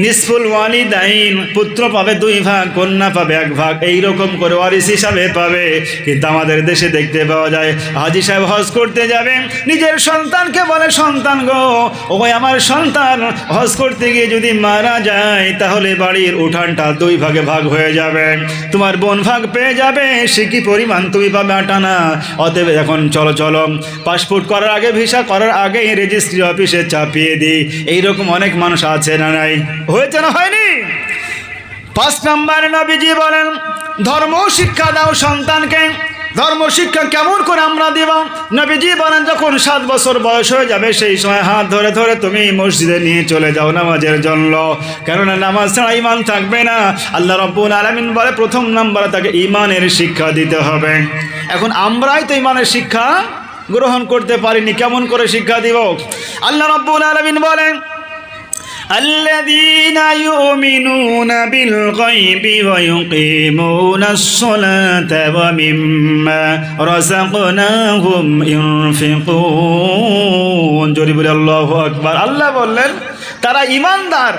নিসফুল ওয়ালিদাইন, পুত্র পাবে 2 ভাগ, কন্যা পাবে 1 ভাগ, এইরকম করে ওয়ারিস হিসাবে পাবে। কিন্তু আমাদের দেশে দেখতে পাওয়া যায় হাজি সাহেব হজ করতে যাবে, নিজের সন্তানকে বলে সন্তান গো, ওই আমার সন্তান হজ করতে গিয়ে যদি মারা যায় তাহলে বাড়ির উঠানটা 2 ভাগে ভাগ হয়ে যাবে, তোমার বোন ভাগ পেয়ে যাবে, সে কি পরিমাণ তুমি পাবে 8 আনা। অতএব এখন চলো পাসপোর্ট করার আগে, ভিসা করার আগে রেজিস্ট্রি অফিসে চাপিয়ে দিই। এইরকম অনেক মানুষ আছে না নাই? হয়েছে না হয়নি? 5 নম্বরে নবীজি বলেন ধর্ম শিক্ষা দাও সন্তানকে। ধর্ম শিক্ষা কেমন করে আমরা দিব? নবীজি বলেন যখন 7 বছর বয়স হয়ে যাবে সেই সময় হাত ধরে ধরে তুমি মসজিদে নিয়ে চলে যাও নামাজের জন্য, কেননা নামাজ ছাড়া ঈমান থাকবে না। আল্লাহ রাব্বুল আলামিন বলে 1ম নম্বরে তাকে ঈমানের শিক্ষা দিতে হবে। এখন আমরাই তো ঈমানের শিক্ষা গ্রহণ করতে পারিনি, কেমন করে শিক্ষা দিব? আল্লাহ রাব্বুল আলামিন বলেন الذين يؤمنون بالغيب ويقيمون الصلاة ومما رزقناهم ينفقون। জোরে বলে আল্লাহু আকবার। আল্লাহ বললেন তারা ঈমানদার।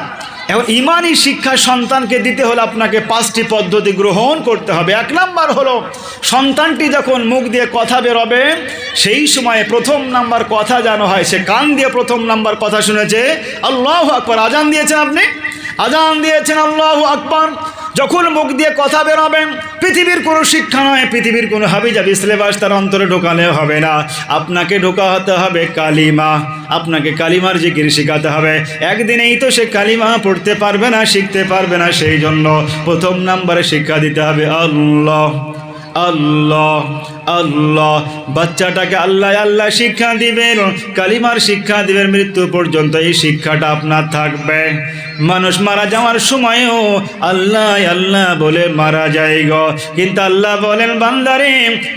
এখন ঈমানি শিক্ষা সন্তানকে দিতে হলে আপনাকে 5টি পদ্ধতি গ্রহণ করতে হবে। 1 নাম্বার হলো সন্তানটি যখন মুখ দিয়ে কথা বেরোবে সেই সময়ে 1ম নাম্বার কথা যেন হয় সে কান দিয়ে 1ম নাম্বার কথা শুনেছে আল্লাহু আকবার। আজান দিয়েছেন আপনি, আজান দিয়েছেন আল্লাহু আকবার, যখন মুখ দিয়ে কথা বেরোবেন পৃথিবীর কোনো শিক্ষা নয়, পৃথিবীর কোনো হাবিজাবি সিলেবাস তার অন্তরে ঢোকালে হবে না, আপনাকে ঢোকাতে হবে কালিমা, আপনাকে কালিমার জিকির শেখাতে হবে। একদিনেই তো সে কালিমা পড়তে পারবে না, শিখতে পারবে না, সেই জন্য 1ম নাম্বারে শিক্ষা দিতে হবে আল্লাহ আল্লাহ আল্লাহ। বাচ্চাটাকে আল্লাহ আল্লাহ শিক্ষা দিবেন, কালিমার শিক্ষা দিবেন, মৃত্যু পর্যন্ত এই শিক্ষাটা আপনার থাকবে। মানুষ মারা যাওয়ার সময়ও আল্লাহ আল্লাহ বলে মারা যায় গো, কিন্তু আল্লাহ বলেন বান্দারে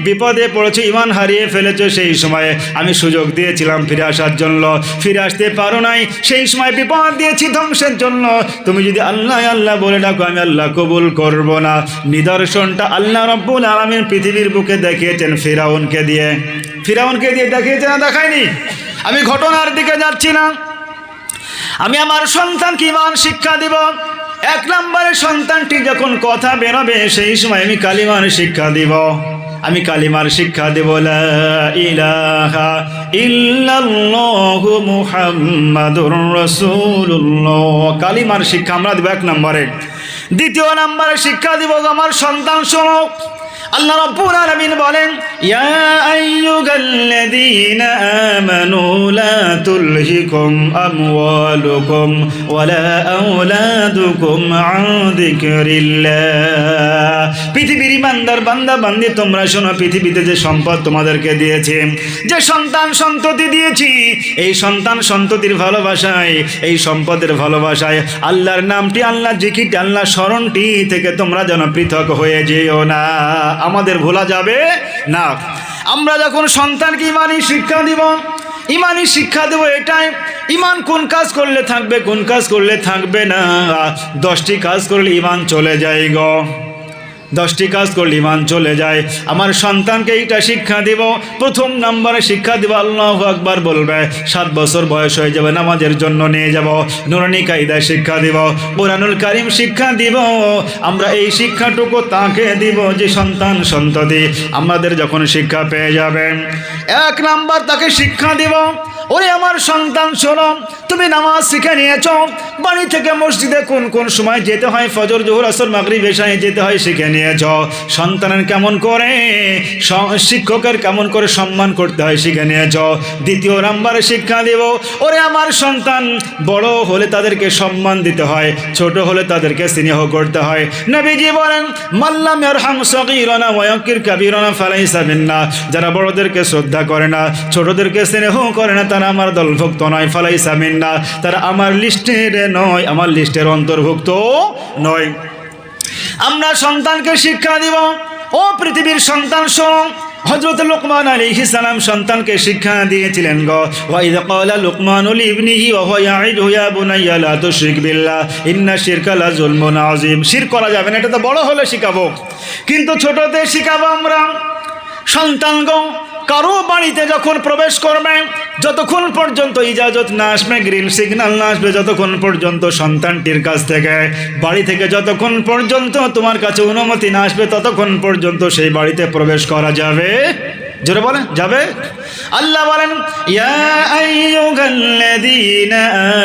বিপদে পড়েছো, ঈমান হারিয়ে ফেলেছো, সেই সময়ে আমি সুযোগ দিয়েছিলাম ফিরে আসার জন্য, ফিরে আসতে পারো নাই, সেই সময় বিপদ দিয়েছি ধ্বংসের জন্য, তুমি যদি আল্লাহ আল্লাহ বলে ডাকো আমি আল্লাহ কবুল করব না। নিদর্শনটা আল্লাহ রাব্বুল আলামিন পৃথিবীর বুকে দেখিয়েছেন ফিরাউনকে দিয়ে দেখিয়েছে না দেখায়নি? আমি ঘটনার দিকে যাচ্ছি না, আমি আমার সন্তানকে ঈমান শিক্ষা দিব। 1 নম্বরে সন্তানটি যখন কথা বেরোবে সেই সময় আমি কালিমার শিক্ষা দিব। আমি কালিমার শিক্ষা দেব লা ইলাহা ইল্লাল্লাহু মুহাম্মাদুর রাসূলুল্লাহ। কালিমার শিক্ষা আমরা দেব 1 নম্বরে। 2য় নম্বরে শিক্ষা দিব আমার সন্তান শোনো, আল্লাহ রাব্বুল আলামিন বলেন ইয়া আইয়ুহাল্লাযীনা আমানু লা তুলহিকুম আমওয়ালুকুম ওয়ালা আওলাদুকুম আন যিকরিল্লাহ। পৃথিবীর ইমানদার বান্দা বান্দি তোমরা শোনো, পৃথিবীতে যে সম্পদ তোমাদেরকে দিয়েছি, যে সন্তান সন্ততি দিয়েছি, এই সন্তান সন্ততির ভালোবাসায়, এই সম্পদের ভালোবাসায় আল্লাহর নামটি, আল্লাহর জিকিরটি, আল্লাহর স্মরণটি থেকে তোমরা যেন পৃথক হয়ে যেও না। আমাদের ভোলা যাবে না। আমরা যখন সন্তানকে ঈমানি শিক্ষা দিব, ঈমানি শিক্ষা দেব এটাই, ঈমান কোন কাজ করলে থাকবে, কোন কাজ করলে থাকবে না। 10টি কাজ করলে ঈমান চলে যায় গো। 10টি কাজ করলে ঈমান চলে যায়। আমার সন্তানকে এইটা শিক্ষা দিব। প্রথম নম্বরে শিক্ষা দিব আল্লাহু আকবার বলবে। 7 বছর বয়স হয়ে যাবে, নামাজের জন্য নিয়ে যাব। নুরানি কায়দা শিক্ষা দিব, কোরআনুল কারীম শিক্ষা দিব। আমরা এই শিক্ষাটুকু তাকে দিব যে সন্তান সন্ততি আমাদের যখন শিক্ষা পেয়ে যাবে। 1 নাম্বার তাকে শিক্ষা দিব, ওরে আমার সন্তান শোনো, তুমি নামাজ শিখে নিয়েছ, বাড়ি থেকে মসজিদে কোন কোন সময় যেতে হয়, ফজর, জোহর, আসর, মাগরিব, এশায় যেতে হয় শিখে নিয়েছ। সন্তানের কেমন করে, শিক্ষকের কেমন করে সম্মান করতে হয় শিখে নিয়েছ। 2 নাম্বারে শিক্ষা দেব, ওরে আমার সন্তান, বড় হলে তাদেরকে সম্মান দিতে হয়, ছোট হলে তাদেরকে স্নেহ করতে হয়। নবীজি বলেন, মাল্লাম ইয়ারহাম সগীরানা ওয়া ইয়াকির কাবীরানা ফালাইসা মিন্না। যারা বড়দেরকে শ্রদ্ধা করে না, ছোটদেরকে স্নেহ করে না, তারা আমার দলভুক্ত নয়। ফালাইসা মিন্না, তারা আমার লিস্টের নয়, আমার লিস্টের অন্তর্ভুক্ত নয়। আমরা সন্তানকে শিক্ষা দিব। ও পৃথিবীর সন্তান শোনো, হযরত লুকমান আলাইহিস সালাম সন্তানকে শিক্ষা দিয়েছিলেন গো। ওয়া ইয ক্বালা লুকমানু লিবনিহি ওয়া হুয়া ইয়াইদুহু ইয়া বুনাইয়া লা তুশরিক বিল্লাহ ইন্না শিরকা লা যুলমুন আযীম। শিরক করা যাবে না, এটা তো বড় হলে শিখাবো, কিন্তু ছোটতে শিখাবো আমরা। সন্তান গো, কারো বাড়িতে যখন প্রবেশ করবে, যতক্ষণ পর্যন্ত ইজাজত না আসবে, গ্রিন সিগন্যাল না আসবে, যতক্ষণ পর্যন্ত সন্তানটির কাছ থেকে, বাড়ি থেকে যতক্ষণ পর্যন্ত তোমার কাছে অনুমতি না আসবে, ততক্ষণ পর্যন্ত সেই বাড়িতে প্রবেশ করা যাবে। জোরে বলেন, যাবে? আল্লাহ বলেন, ইয়া আইয়ুহাল্লাযীনা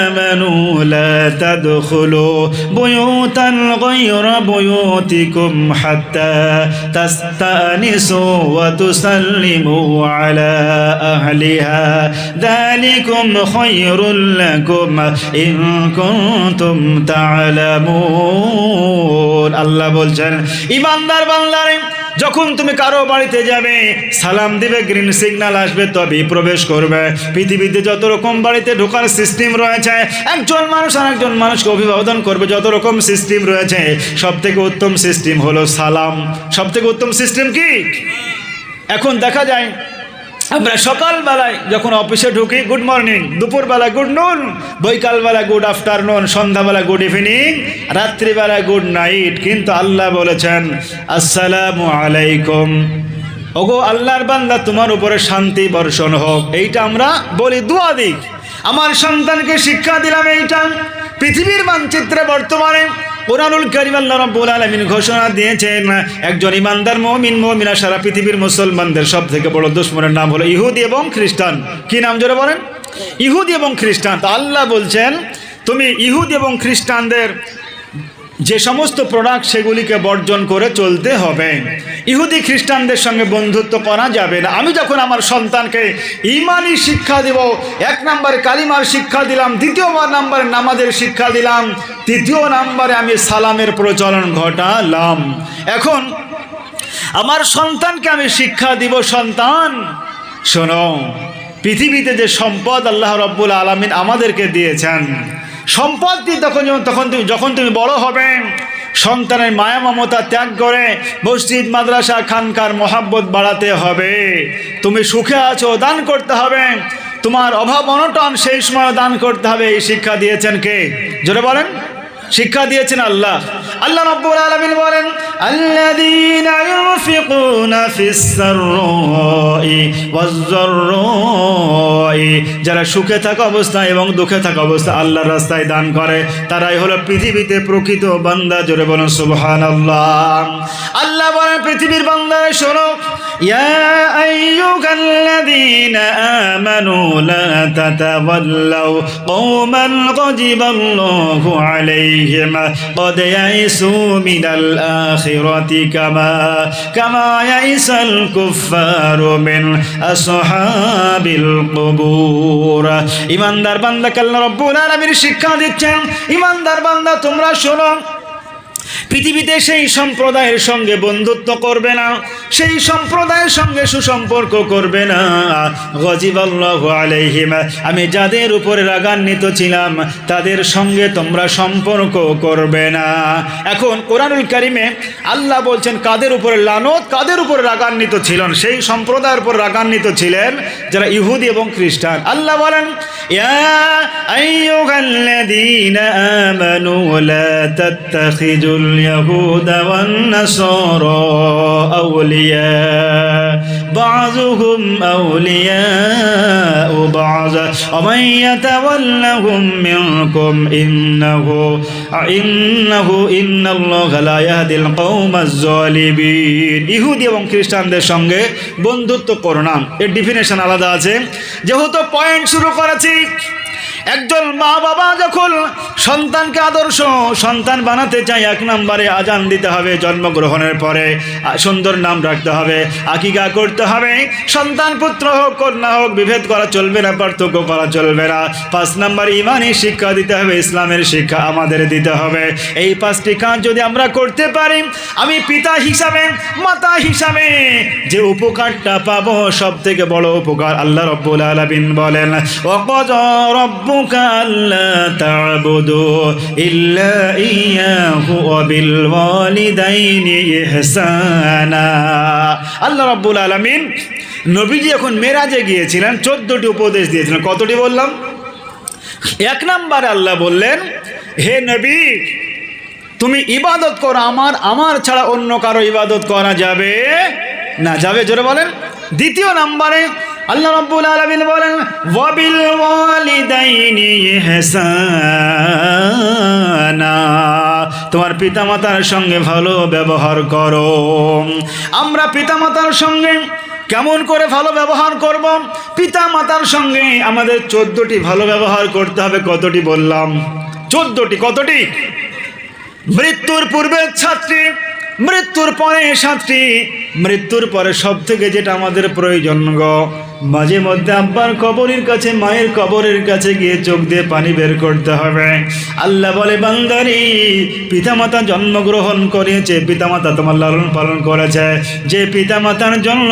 আমানু লা তাদখুলু বুয়ুতান গায়রা বুয়ুতিকুম হাত্তা তাস্তানিসু ওয়া তুসাল্লিমু আলা আহলিহা যালিকুম খায়রুল লাকুম ইন কুনতুম তা'লামুন। আল্লাহ বলছেন, ঈমানদার বান্দারে, যখন তুমি কারো বাড়িতে যাবে, সালাম দিবে, গ্রিন সিগন্যাল আসবে, তবেই প্রবেশ করবে। পৃথিবীতে যত রকম বাড়িতে ঢোকার সিস্টেম রয়েছে, একজন মানুষ আর একজন মানুষকে অভিবাদন করবে, যত রকম সিস্টেম রয়েছে, সব থেকে উত্তম সিস্টেম হলো সালাম। সব থেকে উত্তম সিস্টেম কি? এখন দেখা যায় আমরা সকালবেলায় যখন অফিসে ঢুকি, গুড মর্নিং, দুপুরবেলা গুড নুন, বৈকালবেলা গুড আফটারনুন, সন্ধ্যাবেলা গুড ইভিনিং, রাত্রিবেলা গুড নাইট। কিন্তু আল্লাহ বলেছেন আসসালামু আলাইকুম। ওগো আল্লাহর বান্দা, তোমার উপরে শান্তি বর্ষণ হোক। এইটা আমরা বলি, দুয়া দিক। আমার সন্তানকে শিক্ষা দিলাম এইটা। পৃথিবীর মানচিত্রে বর্তমানে কোরআনুল কারীম আল্লাহ রাব্বুল আলামিন ঘোষণা দিয়েছেন, একজন ইমানদার মুমিন মুমিনা সারা পৃথিবীর মুসলমানদের সব থেকে বড় দুশমনের নাম হলো ইহুদি এবং খ্রিস্টান। কি নাম জোরে বলেন? ইহুদি এবং খ্রিস্টান। তো আল্লাহ বলছেন, তুমি ইহুদি এবং খ্রিস্টানদের যে সমস্ত প্রোডাক্ট, সেগুলিকে বর্জন করে চলতে হবে। ইহুদি খ্রিস্টানদের সঙ্গে বন্ধুত্ব করা যাবে না। আমি যখন আমার সন্তানকে ঈমানি শিক্ষা দেব, 1 নম্বরে কালিমার শিক্ষা দিলাম, 2 নম্বরে নামাজের শিক্ষা দিলাম, 3 নম্বরে আমি সালামের প্রচলন ঘটালাম। এখন আমার সন্তানকে আমি শিক্ষা দিব, সন্তান শোনো, পৃথিবীতে যে সম্পদ আল্লাহ রাব্বুল আলামিন আমাদেরকে দিয়েছেন, সম্পদটি যখন তুমি বড় হবে, সন্তানের মায়া মমতা ত্যাগ করে মসজিদ, মাদ্রাসা, খানকার মহাব্বত বাড়াতে হবে। তুমি সুখে আছো, দান করতে হবে। তোমার অভাব অনটন, সেই সময় দান করতে হবে। এই শিক্ষা দিয়েছেন কে? জোরে বলেন। শিক্ষা দিয়েছেন আল্লাহ। আল্লাহ রাব্বুল আলামিন বলেন, আল্লাযীনা ইউনফিকুনা ফিস সাররাই ওয়াজ যাররাই, যারা সুখে থাকা অবস্থায় এবং দুঃখে থাকা অবস্থায় আল্লাহর রাস্তায় দান করে, তারাই হলো পৃথিবীতে প্রকৃত বান্দা। জোরে বলুন সুবহানাল্লাহ। আল্লাহ বলেন, পৃথিবীর বান্দারা শোনো, ইয়া আইয়ুহাল্লাযীনা আমানু লা তাতাওয়াল্লাউ কওমান গাযিবাল্লাহু আলাইহিম قد يئسوا من الآخرة كما يئس الكفار من أصحاب القبور। ইমানদার বান্দাকে আল্লাহ রাব্বুল আলামিন শিক্ষা দিচ্ছেন, ইমানদার বান্দা তোমরা শোনো, পৃথিবীতে সেই সম্প্রদায়ের সঙ্গে বন্ধুত্ব করবে না, সেই সম্প্রদায়ের সঙ্গে সুসম্পর্ক করবে না। গজিবাল্লাহু আলাইহিম, আমি যাদের উপরে রাগান্বিত ছিলাম তাদের সঙ্গে তোমরা সম্পর্ক করবে না। এখন কোরআনুল কারীমে আল্লাহ বলছেন কাদের উপরে লানত, কাদের উপরে রাগান্বিত ছিলেন? সেই সম্প্রদায়ের উপর রাগান্বিত ছিলেন যারা ইহুদি এবং খ্রিস্টান। আল্লাহ বলেন, ইয়া আইয়ুহাল্লাযীনা আমানু লা তাত্তাখিযুল اليهود والنصارى أولياء بعضهم أولياء بعض ومن يتولهم منكم إن الله لا يهدي القوم الظالمين। ইহুদি এবং খ্রিস্টানদের সঙ্গে বন্ধুত্ব করো না, এর ডেফিনেশন আলাদা আছে। যেহেতু পয়েন্ট শুরু করেছি, একজন মা বাবা যখন সন্তানকে আদর্শ সন্তান বানাতে চায়, এক নম্বরে আজান দিতে হবে, জন্মগ্রহণের পরে সুন্দর নাম রাখতে হবে, আকিকা করতে হবে, সন্তান পুত্র হোক কন্যা হোক বিভেদ করা চলবে না, পার্থক্য করা চলবে না। 5 নম্বর ইমানি শিক্ষা দিতে হবে, ইসলামের শিক্ষা আমাদের দিতে হবে। এই 5টি কাজ যদি আমরা করতে পারি, আমি পিতা হিসাবে মাতা হিসাবে যে উপকারটা পাবো সব থেকে বড় উপকার আল্লাহ রাব্বুল আলামিন বলেন, ওয়াকাযা রাব্বুকা আল্লা তা'বুদু ইল্লা ইয়্যাহু ওয়া বিল ওয়ালিদাইনি ইহসানা। আল্লাহ রাব্বুল আলামিন নবীজি যখন মেরাজে গিয়েছিলেন 14টি উপদেশ দিয়েছিলেন। কতটি বললাম? 1 নম্বরে আল্লাহ বললেন, হে নবী তুমি ইবাদত করো, আমার ছাড়া অন্য কারো ইবাদত করা যাবে না। যাবে, জোরে বলেন। 2 নম্বরে আল্লাহ রাব্বুল আলামিন বলেন, ওয়া বিল ওয়ালিদাইনি ইহসানা, তোমার পিতামাতার সঙ্গে ভালো ব্যবহার করো। আমরা পিতামাতার সঙ্গে কেমন করে ভালো ব্যবহার করব? পিতামাতার সঙ্গে আমাদের 14টি ভালো ব্যবহার করতে হবে। কতটি বললাম? 14টি। কতটি? মৃত্যুর পূর্বে 7টি, মৃত্যুর পরে 7টি, মৃত্যুর পরে সব থেকে যেটা আমাদের প্রয়োজন গো, মাঝে মধ্যে আব্বার কবরের কাছে মায়ের কবরের কাছে গিয়ে চোখ দিয়ে পানি বের করতে হবে। আল্লাহ বলে, বান্দারি পিতামাতা জন্মগ্রহণ করেছে, পিতামাতা তোমার লালন পালন করেছে, যে পিতামাতার জন্য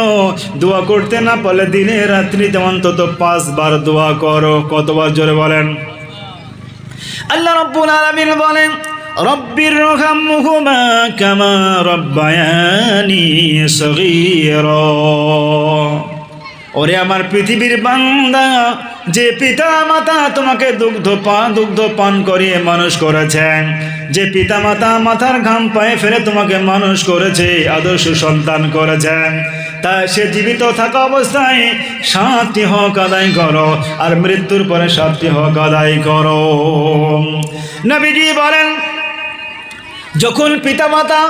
দোয়া করতে না পারলে দিনে রাত্রিতে অন্তত 5 বার দোয়া করো। কতবার? জোরে বলেন। আল্লাহ রাব্বুল আলামিন বলেন, রব্বিরহামহুমা কামা রব্বায়ানি সগীরা। ওরে আমার পৃথিবীর বান্দা, যে পিতা মাতা তোমাকে দুগ্ধ পান করিয়ে মানুষ করেছেন, যে পিতা মাতা মাথার ঘাম পায়ে ফেলে তোমাকে মানুষ করেছে, আদর্শ সন্তান করেছেন, তা সে জীবিত থাকা অবস্থায় 7টি হক আদায় করো, আর মৃত্যুর পরে 7টি হক আদায় করো। নবীজি বলেন, যখন পিতামাতা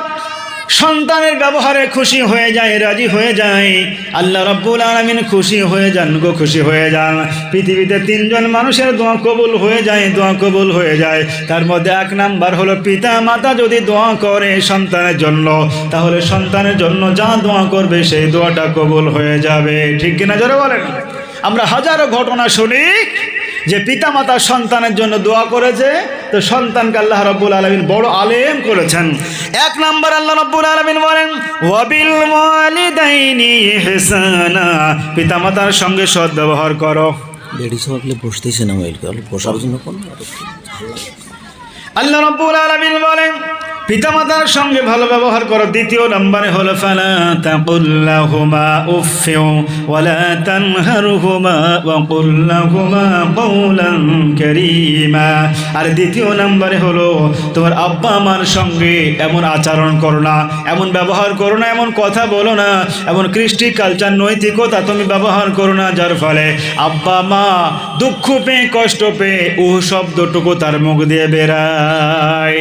সন্তানের ব্যবহারে খুশি হয়ে যায়, রাজি হয়ে যায়, আল্লাহ রাব্বুল আলামিন খুশি হয়ে যান গো, খুশি হয়ে যান। পৃথিবীতে 3 জন মানুষের দোয়া কবুল হয়ে যায়, দোয়া কবুল হয়ে যায়। তার মধ্যে 1 নাম্বার হলো পিতা মাতা যদি দোয়া করে সন্তানের জন্য, তাহলে সন্তানের জন্য যা দোয়া করবে সেই দোয়াটা কবুল হয়ে যাবে। ঠিক কিনা? জোরে বলেন। আমরা হাজারো ঘটনা শুনি যে পিতা মাতা সন্তানের জন্য দোয়া করেছে, তো সন্তানকে আল্লাহ রাব্বুল আলামিন বড় আলেম করেছেন। 1 নাম্বার আল্লাহ রাব্বুল আলামিন বলেন, ওয়া বিল ওয়ালিদাইনি ইহসানা, পিতা মাতার সঙ্গে সৎ ব্যবহার করো। লেডিস হলে বসতেছে না, বসার জন্য কোন আল্লাহ রাব্বুল আলামিন বলেন, পিতামাতার সঙ্গে ভালো ব্যবহার করো। 2 নম্বরে হলো, ফালা তাকুল লাহুমা উফফিউ ওয়ালা তানহারহুমা ওয়া কুল লাহুমা কাওলান কারীমা। আর 2 নম্বরে হলো, তোমার আব্বা আমার সঙ্গে এমন আচরণ করো না, এমন ব্যবহার করো না, এমন কথা বলো না, এমন কৃষ্টি কালচার নৈতিকতা তুমি ব্যবহার করো না, যার ফলে আব্বা মা দুঃখ পেয়ে কষ্ট পেয়ে শব্দটুকু তার মুখ দিয়ে বেরায়।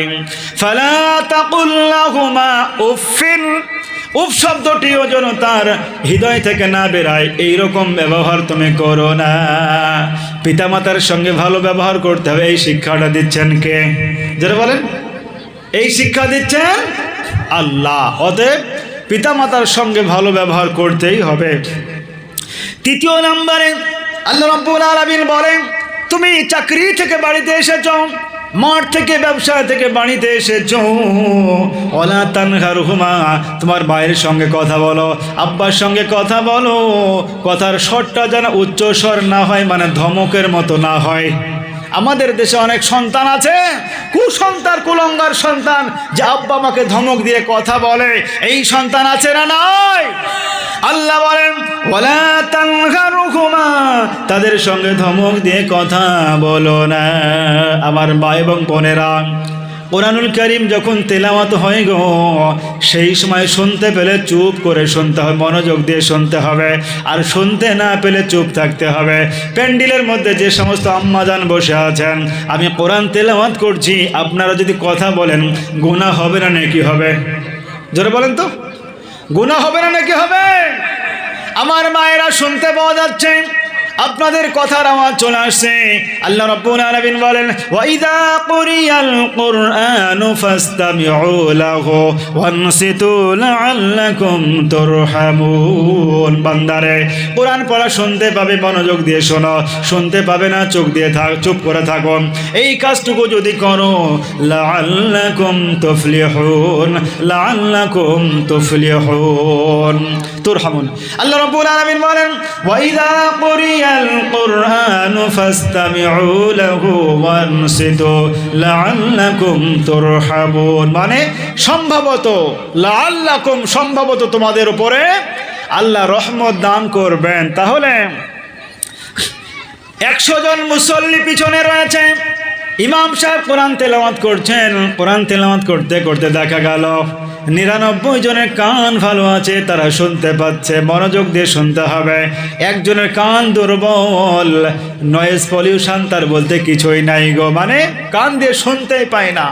ফালা তাকুল লাহুমা উফফিন, উফ শব্দটিও যেন তার হৃদয় থেকে না বেরায়, এইরকম ব্যবহার তুমি করো না। পিতামাতার সঙ্গে ভালো ব্যবহার করতে হবে, এই শিক্ষাটা দিচ্ছেন কে? যারা বলেন, এই শিক্ষা দিচ্ছেন আল্লাহ। অতএব পিতামাতার সঙ্গে ভালো ব্যবহার করতেই হবে। 3 নম্বরে আল্লাহ রাব্বুল আলামিন বলেন, তুমি চাকরি থেকে বাড়িতে এসেছো, মাঠ থেকে ব্যবসা থেকে বাড়িতে এসেছো, ওয়ালা তানহারহুমা, তোমার ভাইয়ের সঙ্গে কথা বলো, আব্বার সঙ্গে কথা বলো, কথার স্বরটা যেন উচ্চ স্বর না হয়, মানে ধমকের মতো না হয়। আমাদের দেশে অনেক সন্তান আছে, কুসন্তান কুলঙ্গার সন্তান, যে আব্বা মাকে ধমক দিয়ে কথা বলে, এই সন্তান আছে না নয়? আল্লাহ বলেন, ওয়ালা তানহারহুমা, তাদের সঙ্গে ধমক দিয়ে কথা বলো না। আমার ভাই এবং বোনেরা, কোরআনুল কারীম যখন তেলাওয়াত হয় গো, সেই সময় শুনতে পেলে চুপ করে শুনতে হবে, মনোযোগ দিয়ে শুনতে হবে, আর শুনতে না পেলে চুপ থাকতে হবে। প্যান্ডেলের মধ্যে যে সমস্ত আম্মাজান বসে আছেন, আমি কোরআন তেলাওয়াত করছি, আপনারা যদি কথা বলেন, গুনাহ হবে না নাকি হবে? জোরে বলেন তো, গুনাহ হবে না নাকি হবে? আমার মায়েরা শুনতে পাওয়া যাচ্ছে, আপনাদের কথার আওয়াজ চলে আসছে। আল্লাহ রাব্বুল আলামিন বলেন, ওয়াইদা কুরিয়াল কুরআনু ফাসতামিউ লাহু ওয়ানসিতু লাআল্লাকুম তুরহামুন। বান্দারে, কোরআন পড়া শুনতে পাবে, মনোযোগ দিয়ে শোনো, শুনতে পাবে না চোখ দিয়ে চুপ করে থাকো। এই কাজটুকু যদি করো, লাআল্লাকুম তুফলিহুন, লাআল্লাকুম তুফলিহুন, তুরহামুন। আল্লাহ রাব্বুল আলামিন বলেন, ওয়াইদা কুরিয়া القرآن فاستمعوا له وانصتوا لعلكم ترحمون। মানে সম্ভবত, লাআল্লাকুম, সম্ভবত তোমাদের উপরে আল্লাহ রহমত দান করবেন। তাহলে 100 জন মুসল্লি পিছনে রয়েছে, ইমাম সাহেব কোরআন তেলাওয়াত করছেন। কোরআন তেলাওয়াত করতে করতে দেখা গেল 99 জনের কান ভালো আছে, তারা শুনতে পাচ্ছে, মনোযোগ দিয়ে শুনতে হবে। একজনের কান দুর্বল, নয়েজ পলিউশন তার বলতে কিছুই নাই গো, মানে কান দিয়ে শুনতেই পায় না।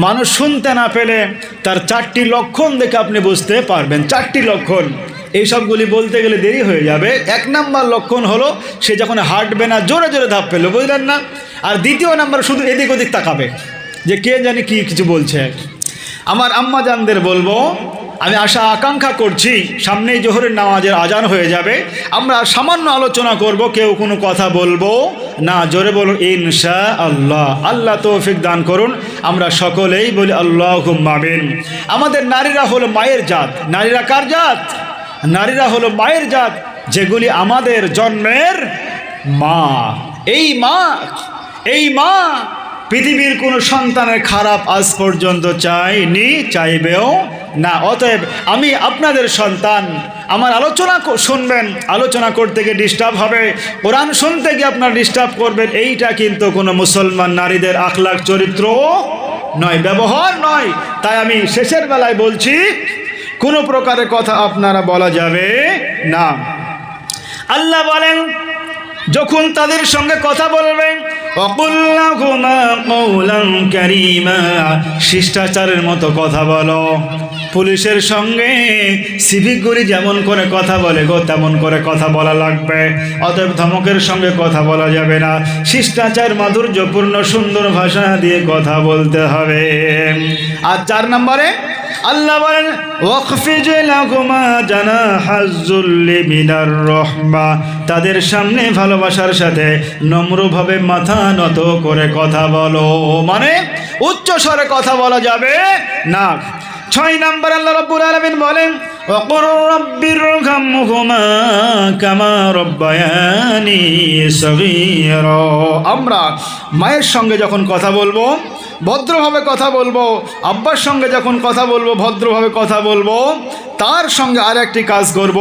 মানুষ শুনতে না পেলে তার 4টি লক্ষণ দেখে আপনি বুঝতে পারবেন। 4টি লক্ষণ, এইসবগুলি বলতে গেলে দেরি হয়ে যাবে। 1 নাম্বার লক্ষণ হলো সে যখন হাঁটবে না, জোরে জোরে ধাপ পেলো, বুঝলেন না? আর 2য় নাম্বার শুধু এদিক ওদিক তাকাবে, যে কে জানি কি কিছু বলছে। আমার আম্মা জানদের বলবো, আমি আশা আকাঙ্ক্ষা করছি সামনেই জোহরের নামাজের আজান হয়ে যাবে, আমরা সামান্য আলোচনা করব, কেউ কোনো কথা বলবো না। জোরে বলুন ইনশাআল্লাহ। আল্লাহ তৌফিক দান করুন। আমরা সকলেই বলি আল্লাহুম্মা আমিন। আমাদের নারীরা হলো মায়ের জাত। নারীরা কার জাত? নারীরা হলো মায়ের জাত, যেগুলি আমাদের জন্মের মা। এই মা পৃথিবীর কোনো সন্তানের খারাপ আজ পর্যন্ত চায়নি, চাইবেও না। অতএব আমি আপনাদের সন্তান, আমার আলোচনা শুনবেন, আলোচনা করতে গিয়ে ডিস্টার্ব হবে, কোরআন শুনতে গিয়ে আপনারা ডিস্টার্ব করবেন, এইটা কিন্তু কোনো মুসলমান নারীদের আখলাক, চরিত্র নয়, ব্যবহার নয়। তাই আমি শেষের বেলায় বলছি, কোনো প্রকারের কথা আপনারা বলা যাবে না। আল্লাহ বলেন, যখন তাদের সঙ্গে কথা বলবেন, শিষ্টাচারের মতো কথা বলো। পুলিশের সঙ্গে সিভিকগুলি যেমন করে কথা বলে গো, তেমন করে কথা বলা লাগবে। অতএব ধমকের সঙ্গে কথা বলা যাবে না, শিষ্টাচার, মাধুর্যপূর্ণ সুন্দর ভাষা দিয়ে কথা বলতে হবে। আর 4 নম্বরে আল্লাহ বলেন, ওয়াকফিজ লাহুমা জানাহাজ্জুল্লি মিনার রাহমা। তাদের সামনে ভালোবাসার সাথে নম্রভাবে মাথা নত করে কথা বলো, মানে উচ্চ স্বরে কথা বলা যাবে না। 6 নম্বর আল্লাহ রাব্বুল আলামিন বলেন, ওয়াকুর রাব্বিরহামহুমা কামা রাব্বায়ানি সগীরা। আমরা মায়ের সঙ্গে যখন কথা বলবো, ভদ্রভাবে কথা বলবো। আব্বার সঙ্গে যখন কথা বলবো, ভদ্রভাবে কথা বলবো। তার সঙ্গে আর একটি কাজ করব,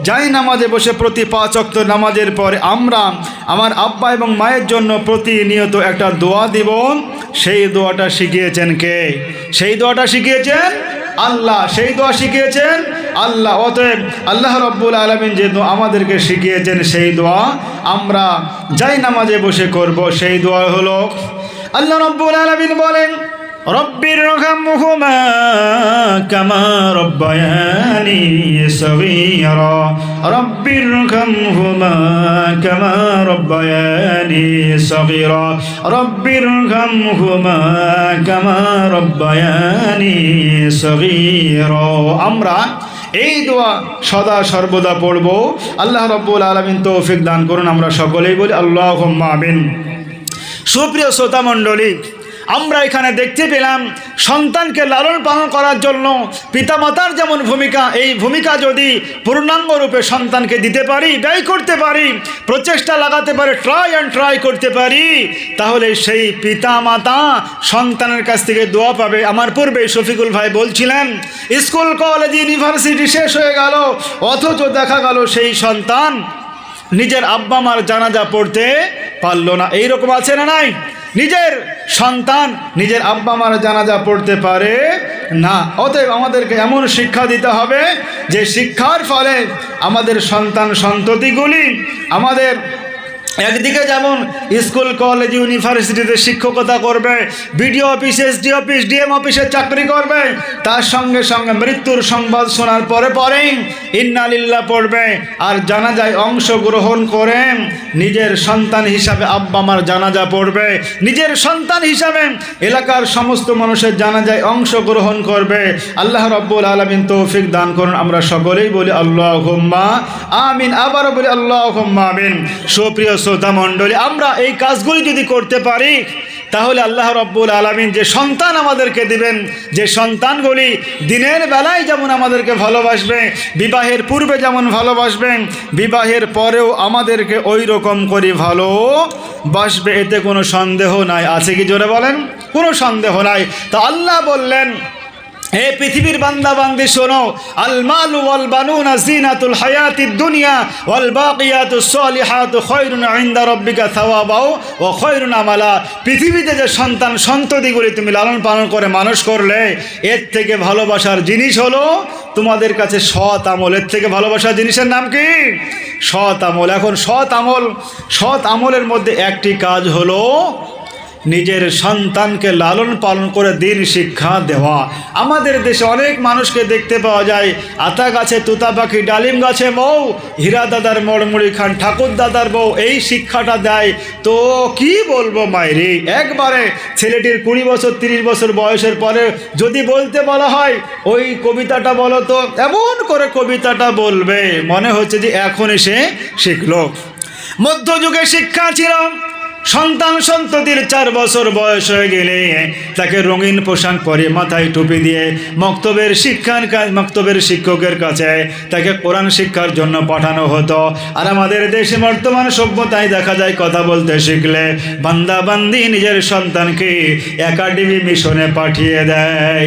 যাই নামাজে বসে প্রতি 5 ওয়াক্ত নামাজের পরে আমরা আমার আব্বা এবং মায়ের জন্য প্রতিনিয়ত একটা দোয়া দিব। সেই দোয়াটা শিখিয়েছেন কে? সেই দোয়াটা শিখিয়েছেন আল্লাহ। সেই দোয়া শিখিয়েছেন আল্লাহ। অতএব আল্লাহ রাব্বুল আলামিন যে দোয়া আমাদেরকে শিখিয়েছেন, সেই দোয়া আমরা যাই নামাজে বসে করব। সেই দোয়া হলো, আল্লাহ রাব্বুল আলামিন বলেন, রব্বিরহামহুমা কামা রাব্বায়ানি সগীরা। রব্বিরহামহুমা কামা রাব্বায়ানি সগীরা। রব্বিরহামহুমা কামা রাব্বায়ানি সগীরা। আমরা এই দোয়া সদা সর্বদা পড়ব। আল্লাহ রাব্বুল আলামিন তৌফিক দান করুন। আমরা সকলেই বলি আল্লাহুম্মা আমিন। সুপ্রিয় শ্রোতা মণ্ডলী, আমরা এখানে দেখতে পেলাম সন্তানকে লালন পালন করার জন্য পিতামাতার যেমন ভূমিকা, এই ভূমিকা যদি পূর্ণাঙ্গ রূপে সন্তানকে দিতে পারি, ব্যয় করতে পারি, প্রচেষ্টা লাগাতে পারি, ট্রাই করতে পারি, তাহলে সেই পিতামাতা সন্তানের কাছ থেকে দোয়া পাবে। আমার পূর্বে শফিকুল ভাই বলছিলেন, স্কুল, কলেজ, ইউনিভার্সিটি শেষ হয়ে গেল, অথচ দেখা গেল সেই সন্তান নিজের আব্বা মার জানাজা পড়তে পারলো না। এইরকম আছে না নাই? নিজের সন্তান নিজের আব্বা মার জানাজা পড়তে পারে না। অতএব আমাদেরকে এমন শিক্ষা দিতে হবে যে শিক্ষার ফলে আমাদের সন্তান সন্ততিগুলি আমাদের একদিকে যেমন স্কুল কলেজ ইউনিভার্সিটিতে শিক্ষকতা করবে, BDO office SD office DM অফিসে চাকরি করবে, তার সঙ্গে সঙ্গে মৃত্যুর সংবাদ শোনার পরেই ইন্না লিল্লাহ পড়বে আর জানাজায় অংশগ্রহণ করে নিজের সন্তান হিসাবে আব্বা মার জানাজা পড়বে, নিজের সন্তান হিসাবে এলাকার সমস্ত মানুষের জানাজায় অংশগ্রহণ করবে। আল্লাহ রাব্বুল আলামিন তৌফিক দান করুন। আমরা সকলেই বলি আল্লাহুম্মা আমিন, আবারও বলি আল্লাহুম্মা আমিন। সুপ্রিয় শ্রোতা মণ্ডলী, আমরা এই কাজগুলি যদি করতে পারি তাহলে আল্লাহ রাব্বুল আলামিন যে সন্তান আমাদেরকে দিবেন, যে সন্তানগুলি দিনের বেলায় যেমন আমাদেরকে ভালোবাসবে, বিবাহের পূর্বে যেমন ভালোবাসবেন, বিবাহের পরেও আমাদেরকে ওই রকম করে ভালোবাসবে, এতে কোনো সন্দেহ নাই। আছে কি জোরে বলেন? কোনো সন্দেহ নাই। তো আল্লাহ বললেন, হে পৃথিবীর বান্দা বান্দি শোনো, আল মালু ওয়াল বানুনা জিনাতুল হায়াতিদ দুনিয়া ওয়াল বাকিয়াতুস সলিহাতু খায়রুন ইনদা রাব্বিকা সাওয়াবাও ওয়া খায়রুন আমালা। পৃথিবীতে যে সন্তান সন্ততিগুলি তুমি লালন পালন করে মানুষ করলে, এর থেকে ভালোবাসার জিনিস হলো তোমাদের কাছে সৎ আমল। এর থেকে ভালোবাসার জিনিসের নাম কি? সৎ আমল। এখন সৎ আমলের মধ্যে একটি কাজ হলো নিজের সন্তানকে লালন পালন করে দিন শিক্ষা দেওয়া। আমাদের দেশে অনেক মানুষকে দেখতে পাওয়া যায়, আতা গাছে তুতা পাখি, ডালিম গাছে মৌ, হীরা দাদার মড়মুড়ি খান, ঠাকুর দাদার বউ, এই শিক্ষাটা দেয়। তো কি বলবো মায়েরি, একবারে ছেলেটির 20 বছর 30 বছর বয়সের পরে যদি বলতে বলা হয় ওই কবিতাটা বলো, তো এমন করে কবিতাটা বলবে মনে হচ্ছে যে এখনই সে শিখলো। মধ্যযুগে শিক্ষা ছিল সন্তান সন্ততির 4 বছর বয়স হয়ে গেলে তাকে রঙিন পোশাক পরে মাথায় টুপি দিয়ে মক্তবের শিক্ষকের কাছে তাকে কোরআন শিক্ষার জন্য পাঠানো হতো। আর আমাদের দেশে বর্তমান সভ্যতায় দেখা যায় কথা বলতে শিখলে বান্দা বান্দি নিজের সন্তানকে একাডেমি মিশনে পাঠিয়ে দেয়।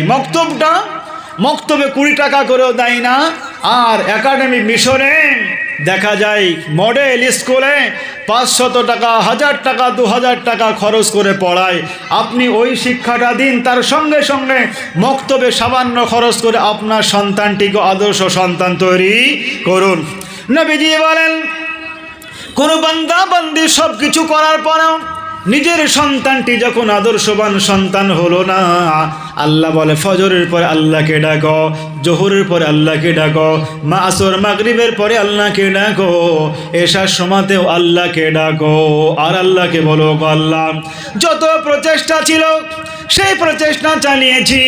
মক্তবে 20 টাকা করেও দেয় না, আর একাডেমি মিশনে দেখা যায় মডেল স্কুলে 500 টাকা, 1000 টাকা, 2000 টাকা খরচ করে পড়ায়। আপনি ওই শিক্ষাটা দিন, তার সঙ্গে সঙ্গে মক্তবে সামান্য খরচ করে আপনার সন্তানটিকে আদর্শ সন্তান তৈরি করুন। নবীজি বলেন, কোনো বান্দা বান্দি সব কিছু করার পরেও নিজের সন্তানটি যখন আদর্শবান সন্তান হলো না, আল্লাহ বলে ফজরের পরে আল্লাহকে ডাকো, জোহরের পরে আল্লাহকে ডাকো, আসর মাগরিবের পরে আল্লাহকে ডাকো, এশার সময়তেও আল্লাহকে ডাকো, আর আল্লাহকে বলো আল্লাহ। যত প্রচেষ্টা ছিল সেই প্রচেষ্টা চালিয়েছি।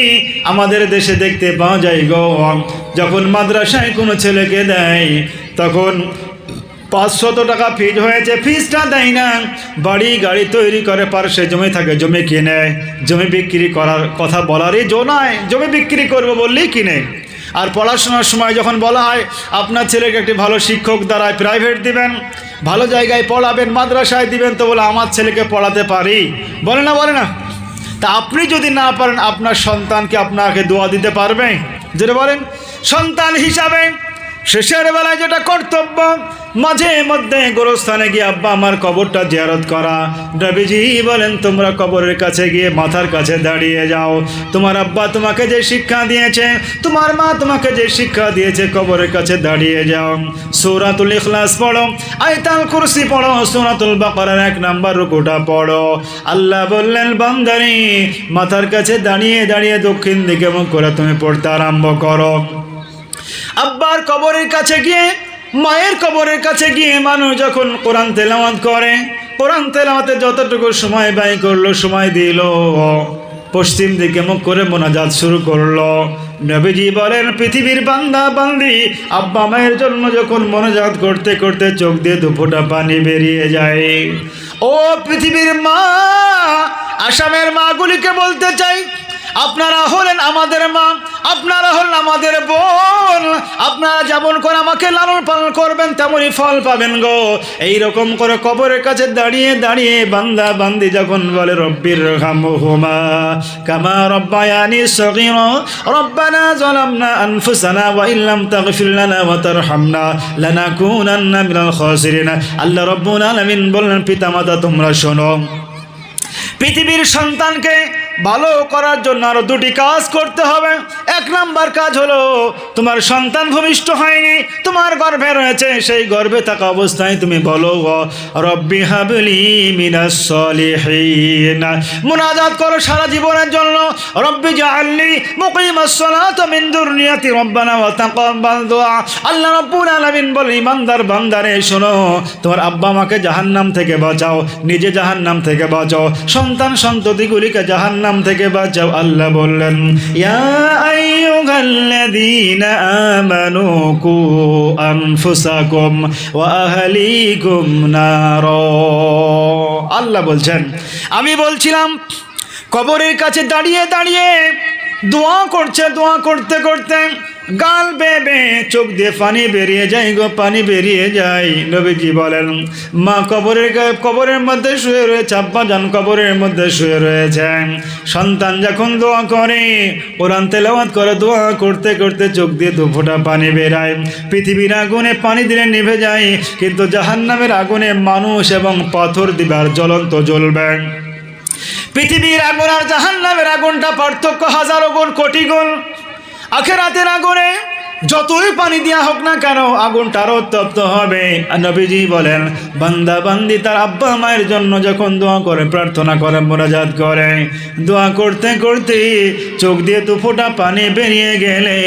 আমাদের দেশে দেখতে পাওয়া যায় গো, যখন মাদ্রাসায় কোনো ছেলেকে দেয় তখন 500 টাকা ফিজ হয়েছে, ফিজটা দেয় না, বাড়ি গাড়ি তৈরি করে, পার্শ্বে জমি থাকে, জমি কিনে, জমি বিক্রি করার কথা বলারই জো নয়, জমি বিক্রি করবো বললেই কিনে। আর পড়াশোনার সময় যখন বলা হয় আপনার ছেলেকে একটি ভালো শিক্ষক দ্বারায় প্রাইভেট দিবেন, ভালো জায়গায় পড়াবেন, মাদ্রাসায় দিবেন, তো বলে আমার ছেলেকে পড়াতে পারি, বলে না। তা আপনি যদি না পারেন আপনার সন্তানকে আপনাকে দোয়া দিতে পারবে? যেটা বলেন সন্তান হিসাবে শেষের বেলায় যেটা কর্তব্য, মাঝে মধ্যে গোরস্থানে গিয়ে আব্বা আমার কবরটা জিয়ারত করা। নবীজি বলেন, তোমরা কবরের কাছে গিয়ে মাথার কাছে দাঁড়িয়ে যাও। তোমার আব্বা তোমাকে যে শিক্ষা দিয়েছে, তোমার মা তোমাকে যে শিক্ষা দিয়েছে, কবরের কাছে দাঁড়িয়ে যাও। সূরাতুল ইখলাস পড়ো, আয়াতুল কুরসি পড়ো, সূরাতুল বাকারার 1 নম্বর রুকুটা পড়ো। আল্লাহ বললেন, বান্দারে মাথার কাছে দাঁড়িয়ে দাঁড়িয়ে দক্ষিণ দিকে মুখ করে তুমি পড়তে আরম্ভ করো। আব্বার কবরের কাছে গিয়ে, মায়ের কবরের কাছে গিয়ে মানুষ যখন কোরআন তেলাওয়াত করে, কোরআন তেলাওয়াতে যতটুকু সময় ব্যয় করলো, সময় দিল, পশ্চিম দিকে মুখ করে মোনাজাত শুরু করলো। নবীজি বলেন, পৃথিবীর বান্দা বান্দি আব্বা মায়ের জন্য যখন মোনাজাত করতে করতে চোখ দিয়ে 2 ফোঁটা পানি বেরিয়ে যায়। ও পৃথিবীর মা, আসামের মাগুলিকে বলতে চাই, আপনারা হলেন আমাদের মা, আপনারা হলেন আমাদের বোন, আপনারা যেমন করে আমাকে লালন পালন করবেন তেমনই ফল পাবেন গো। এইরকম করে কবরের কাছে দাঁড়িয়ে দাঁড়িয়ে বান্দা বান্দি যখন বলে রব্বির রহমহুমা কামা রব্বায়ানি সগীরা রব্বানা যালামনা আনফুসানা ওয়া ইল্লাম তাগফির লানা ওয়া তারহামনা লানাকুনান্না মিনাল খাসিরিন। আল্লাহ রাব্বুল আলামিন বললেন, পিতামাতা তোমরা শোনো, পৃথিবীর সন্তানকে ভালো করার জন্য আরো দুটি কাজ করতে হবে। এক নাম্বার কাজ হলো, তোমার সন্তান ভূমিষ্ঠ হয়নি, তোমার গর্ভে রয়েছে, সেই গর্ভে থাকা অবস্থায় তুমি বলো রব্বি হাবলি মিনাস সলিহিন। মুনাজাত করো সারা জীবনের জন্য, রব্বি জাআলনি মুকিমাস সালাতি মিন যুররিয়াতি রব্বানা ওয়া তাকাব্বাল দুআ। আল্লাহ রাব্বুল আলামিন বলে, ইমানদার বান্দারে শোনো, তোমার আব্বা মাকে জাহান্নাম থেকে বাঁচাও, নিজে জাহান্নাম থেকে বাঁচাও, সন্তান সন্ততিগুলিকে জাহান্নাম থেকে বাঁচাও। আল্লাহ বললেন, ইয়া আইয়ুহাল্লাযীনা আমানু কু আনফুসাকুম ওয়া আহলিকুম নার। আল্লাহ বলছেন, আমি বলছিলাম কবরের কাছে দাঁড়িয়ে দাঁড়িয়ে দোয়া করছে, দোয়া করতে করতে গাল বেয়ে বেয়ে চোখ দিয়ে পানি বেরিয়ে যায় গো, পানি বেরিয়ে যায়। নবীজি বলেন, মা কবরের মধ্যে শুয়ে রয়েছে, আব্বা জান কবরের মধ্যে শুয়ে রয়েছে। সন্তান যখন দোয়া করে, কোরআন তেলাওয়াত করে, দোয়া করতে করতে চোখ দিয়ে দুফোঁটা পানি বেরায়। পৃথিবীর আগুনে পানি দিলে নিভে যায়, কিন্তু জাহান্নামের আগুনে মানুষ এবং পাথর দিবার জ্বলন্ত জ্বলবে। পৃথিবীর আগুন আর জাহান্নামের আগুনটা পার্থক্য হাজারো গুণ, কোটি গুণ। আখিরাতের আগুনে যতই পানি দেওয়া হোক না কেন, আগুনটা আরো তপ্ত হবে। আর নবীজি বলেন, বান্দা বান্দি তার আব্বা মায়ের জন্য যখন দোয়া করে, প্রার্থনা করে, মোনাজাত করে, দোয়া করতে করতে চোখ দিয়ে দুফোঁটা পানি বেরিয়ে গেলে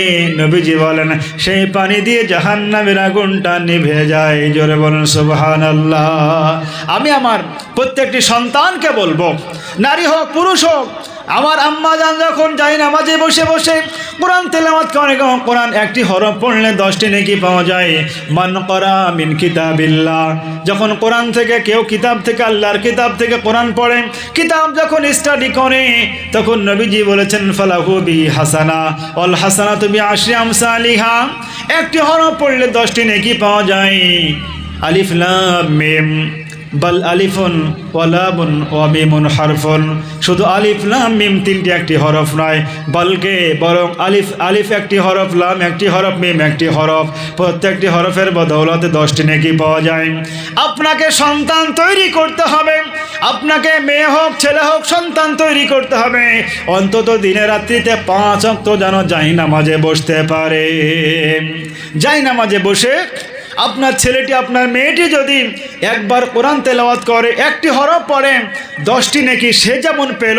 নবীজি বলেন, সেই পানি দিয়ে জাহান্নামের আগুনটা নিভে যায়। জোরে বলেন সুবহানাল্লাহ। আমি আমার প্রত্যেকটি সন্তানকে বলবো, নারী হোক পুরুষ হোক, আমার আম্মা জান যখন যাই নামাজে বসে বসে কোরআন তেলাওয়াত করে, কোরআন একটি হরফ পড়লে 10টি নেকি পাওয়া যায়। মান করা মিন কিতাবিল্লাহ, যখন কোরআন থেকে কেউ কিতাব থেকে, আল্লাহর কিতাব থেকে কোরআন পড়ে, কিতাব যখন স্টাডি করে, তখন নবীজি বলেছেন ফালাহু বি হাসানা ওয়াল হাসানাতু বিআশরি আমসালিহা। একটি হরফ পড়লে 10টি নেকি পাওয়া যায়। আলিফ লাম মিম, বাল আলিফুন ওয়া লামুন ওয়া মিমুন হারফুন। শুধু আলিফ লাম মিম তিনটি একটি হরফ নয়, বলকে বরং আলিফ একটি হরফ, লাম একটি হরফ, মিম একটি হরফ। প্রত্যেকটি হরফের বদৌলতে 10টি নেকি পাওয়া যায়। আপনাকে সন্তান তৈরি করতে হবে, আপনাকে মেয়ে হোক ছেলে হোক সন্তান তৈরি করতে হবে। অন্তত দিনে রাত্রিতে 5 ওয়াক্ত যেন জায়নামাজে বসতে পারে। জায়নামাজে বসে আপনার ছেলেটি, আপনার মেয়েটি যদি একবার কোরআন তেলাওয়াত করে, একটি হরফ পড়ে, 10টি নেকি সে যেমন পেল,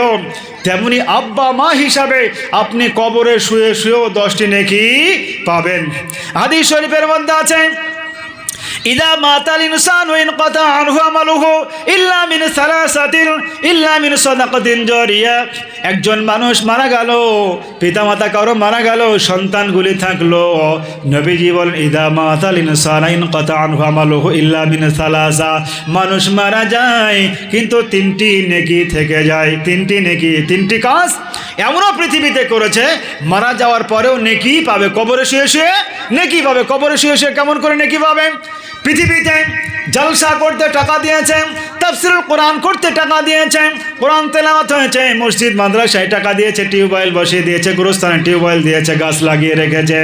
তেমনি আব্বা মা হিসাবে আপনি কবরে শুয়ে শুয়েও 10টি নেকি পাবেন। হাদিস শরীফের মধ্যে আছে, ইদা মাতাল ইনসানু ইনকাতা আনহু আমালুহু ইল্লা মিন সালাসাতিন ইল্লা মিন সাদাকাতিন জারিয়া। একজন মানুষ মারা গেল, পিতামাতা কারো মারা গেল, সন্তানগুলি থাকলো, নবীজি বলেন ইদা মাতাল ইনসানু ইনকাতা আনহু আমালুহু ইল্লা মিন সালাসা। মানুষ মারা যায় কিন্তু 3টি নেকি থেকে যায়। 3টি নেকি, 3টি কাজ এমনও পৃথিবীতে করেছে, মারা যাওয়ার পরেও নেকি পাবে। কবরে শুয়ে শুয়ে নেকি পাবে। কবরে শুয়ে শুয়ে কেমন করে নেকি পাবে? পৃথিবীতে জলসা করতে টাকা দিয়েছে, তাফসীরুল কোরআন করতে টাকা দিয়েছে, কোরআন তেলাওয়াত হয়েছে, মসজিদ মাদ্রাসায় টাকা দিয়েছে, টিউবওয়েল বসিয়ে দিয়েছে, গুরুস্থানে টিউবওয়েল দিয়েছে, গাছ লাগিয়ে রেখেছে।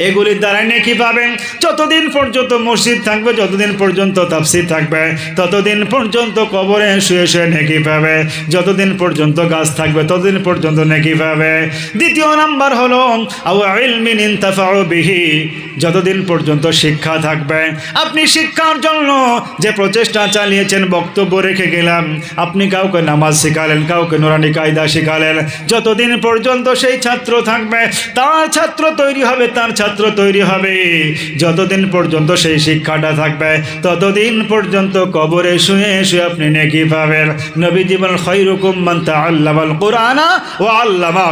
এগুলির দ্বারা নেকি পাবেন। যতদিন পর্যন্ত মসজিদ থাকবে, যতদিন পর্যন্ত তাফসীর থাকবে, ততদিন পর্যন্ত কবরে শুয়ে শুয়ে নেকি পাবে। যতদিন পর্যন্ত গাছ থাকবে, ততদিন পর্যন্ত নেকি পাবে। দ্বিতীয় নাম্বার হলো আও ইলমিন ইনতাফাউ বিহি, যতদিন পর্যন্ত শিক্ষা থাকবে। আপনি শিক্ষার জন্য যে প্রচেষ্টা চালিয়েছেন, বক্তব্য রেখে গেলাম, আপনি কাউকে নামাজ শেখালেন, কাউকে নুরানি কায়দা শেখালেন, যতদিন পর্যন্ত সেই ছাত্র থাকবে, তার ছাত্র তৈরি হবে, তার ছাত্র তৈরি হবে। যতদিন পর্যন্ত সেই শিক্ষাটা থাকবে, ততদিন পর্যন্ত কবরে শুয়ে শুয়ে আপনি নেকি পাবেন। নবীজি বলেন খায়রুকুম মান তাআল্লামাল কুরআনা ওয়া আল্লামা।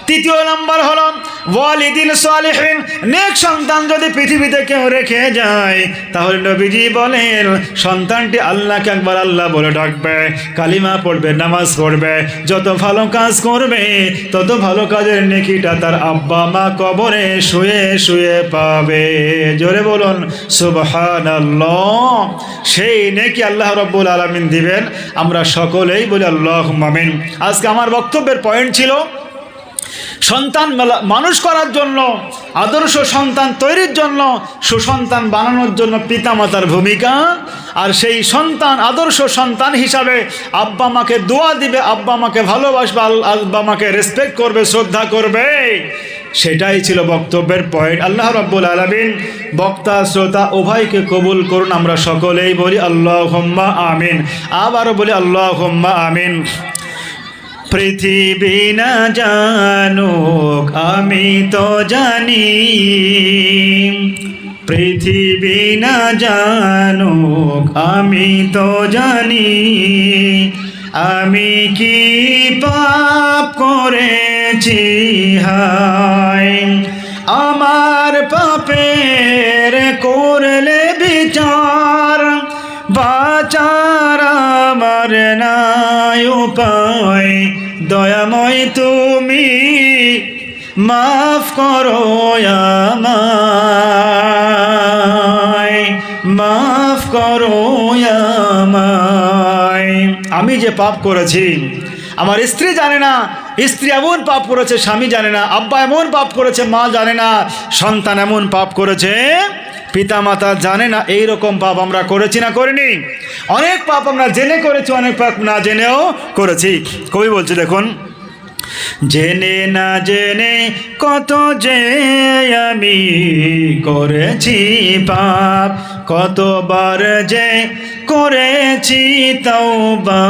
তৃতীয় নাম্বার হলো ওয়ালিদিন সালিহিন, নেক সন্তান যদি পৃথিবীতে কেউ রেখে যায়, তাহলে নবীজি বলেন সন্তানটি আল্লাহকে একবার আল্লাহ বলে ডাকবে, কালিমা পড়বে, নামাজ পড়বে, যত ভালো কাজ করবে তত ভালো কাজের নেকিটা তার আব্বা মা কবরে শুয়ে শুয়ে পাবে। জোরে বলুন সুবহানাল্লাহ। সেই নেকি আল্লাহ রাব্বুল আলামিন দিবেন। আমরা সকলেই বলি আল্লাহুম্মা আমিন। আজকে আমার বক্তব্যের পয়েন্ট ছিল সন্তান মানুষ করার জন্য, আদর্শ সন্তান তৈরির জন্য, সুসন্তান বানানোর জন্য পিতামাতার ভূমিকা। আর সেই সন্তান আদর্শ সন্তান হিসাবে আব্বা মাকে দোয়া দিবে, আব্বা মাকে ভালোবাসবে, আব্বা মাকে রেসপেক্ট করবে, শ্রদ্ধা করবে। সেটাই ছিল বক্তব্যের পয়েন্ট। আল্লাহ রাব্বুল আলামিন বক্তা শ্রোতা উভয়কে কবুল করুন। আমরা সকলেই বলি আল্লাহুম্মা আমিন। আবারও বলি আল্লাহুম্মা আমিন। পৃথিবী না জানুক আমি তো জানি, পৃথিবী না জানুক আমি তো জানি, আমি কি পাপ করেছি হায়, আমার পাপের করলে বিচার, বাঁচার আমার নাই উপায়, দয়াময় তুমি মাফ করো আমায়, মাফ করো আমায়। আমি যে পাপ করেছি, আমার স্ত্রী জানে না, স্ত্রী এমন পাপ করেছে স্বামী জানে না, আব্বা এমন পাপ করেছে মা জানে না, সন্তান এমন পাপ করেছে পিতামাতা জানে না। এই রকম পাপ আমরা করেছি না করিনি? অনেক পাপ আমরা জেনে করেছি, অনেক পাপ না জেনেও করেছি। কবি বলছে দেখুন, জেনে না জেনে কত যে আমি করেছি পাপ, কতবার যে করেছি তওবা,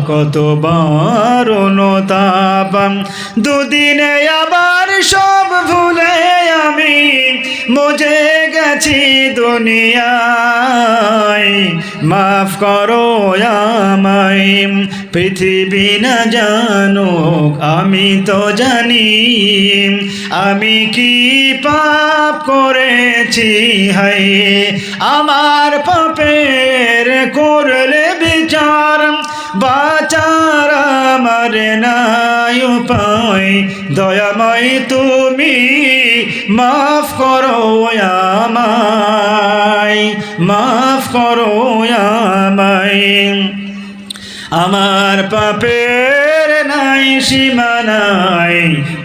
কতবার অনুতাপ, দুদিনে আবার সব ভুলে আমি মজে গেছি দুনিয়ায়, মাফ করো আমায়। পৃথিবী না জানুক আমি তো জানি, আমি কি পাপ করেছি হায়, আমার পাপের করলে বিচার, বাঁচার আমার নাই উপায়, দয়াময় তুমি মাফ করো আমায়, মাফ করো আমায়। আমার পাপের নাই সীমা নাই,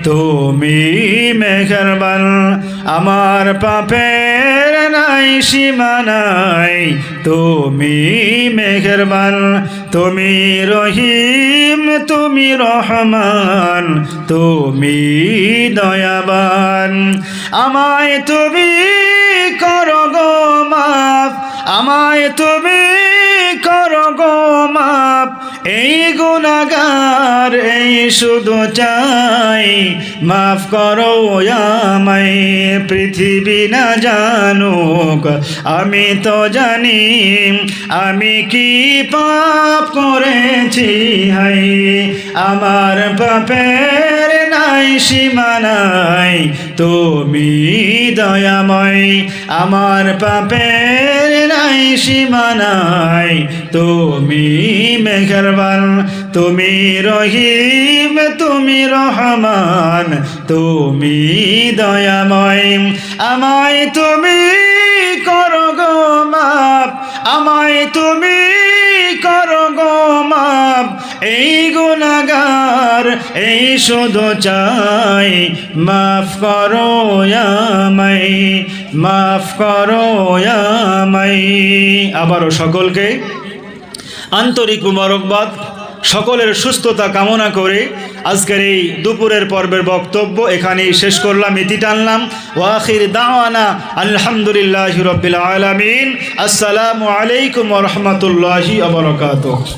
তুমি মেহেরবান, আমার পাপের নাই সীমা নাই, তুমি মেহেরবান, তুমি রহিম, তুমি রহমান, তুমি দয়াবান, আমায় তুমি করো গো মাফ, আমায় তুমি করো গো মাফ, এই গুনাহগার এই শুধু চাই, মাফ করো আমায়। পৃথিবী না জানুক আমি তো জানি, আমি কি পাপ করেছি হায়, আমার পাপের নাই সীমা নাই, তুমি দয়াময়, আমার পাপের নাই সীমা নাই, তুমি মেহেরবান, তুমি রহিম, তুমি রহমান, তুমি দয়াময়, আমায় তুমি করো গো মাফ, আমায় তুমি করো গো মাফ, এই গুনাহগার এই শুধু চাই, মাফ করো আমায়, মাফ করো আমায়। আবারও সকলকে আন্তরিক মুবারকবাদ, সকলের সুস্থতা কামনা করে আজকের এই দুপুরের পর্বের বক্তব্য এখানেই শেষ করলাম, ইতি টানলাম। ওয়া আখির দাওয়ানা আলহামদুলিল্লাহি রাব্বিল আলামিন। আসসালামু আলাইকুম ওয়া রাহমাতুল্লাহি ওয়া বারাকাতুহু।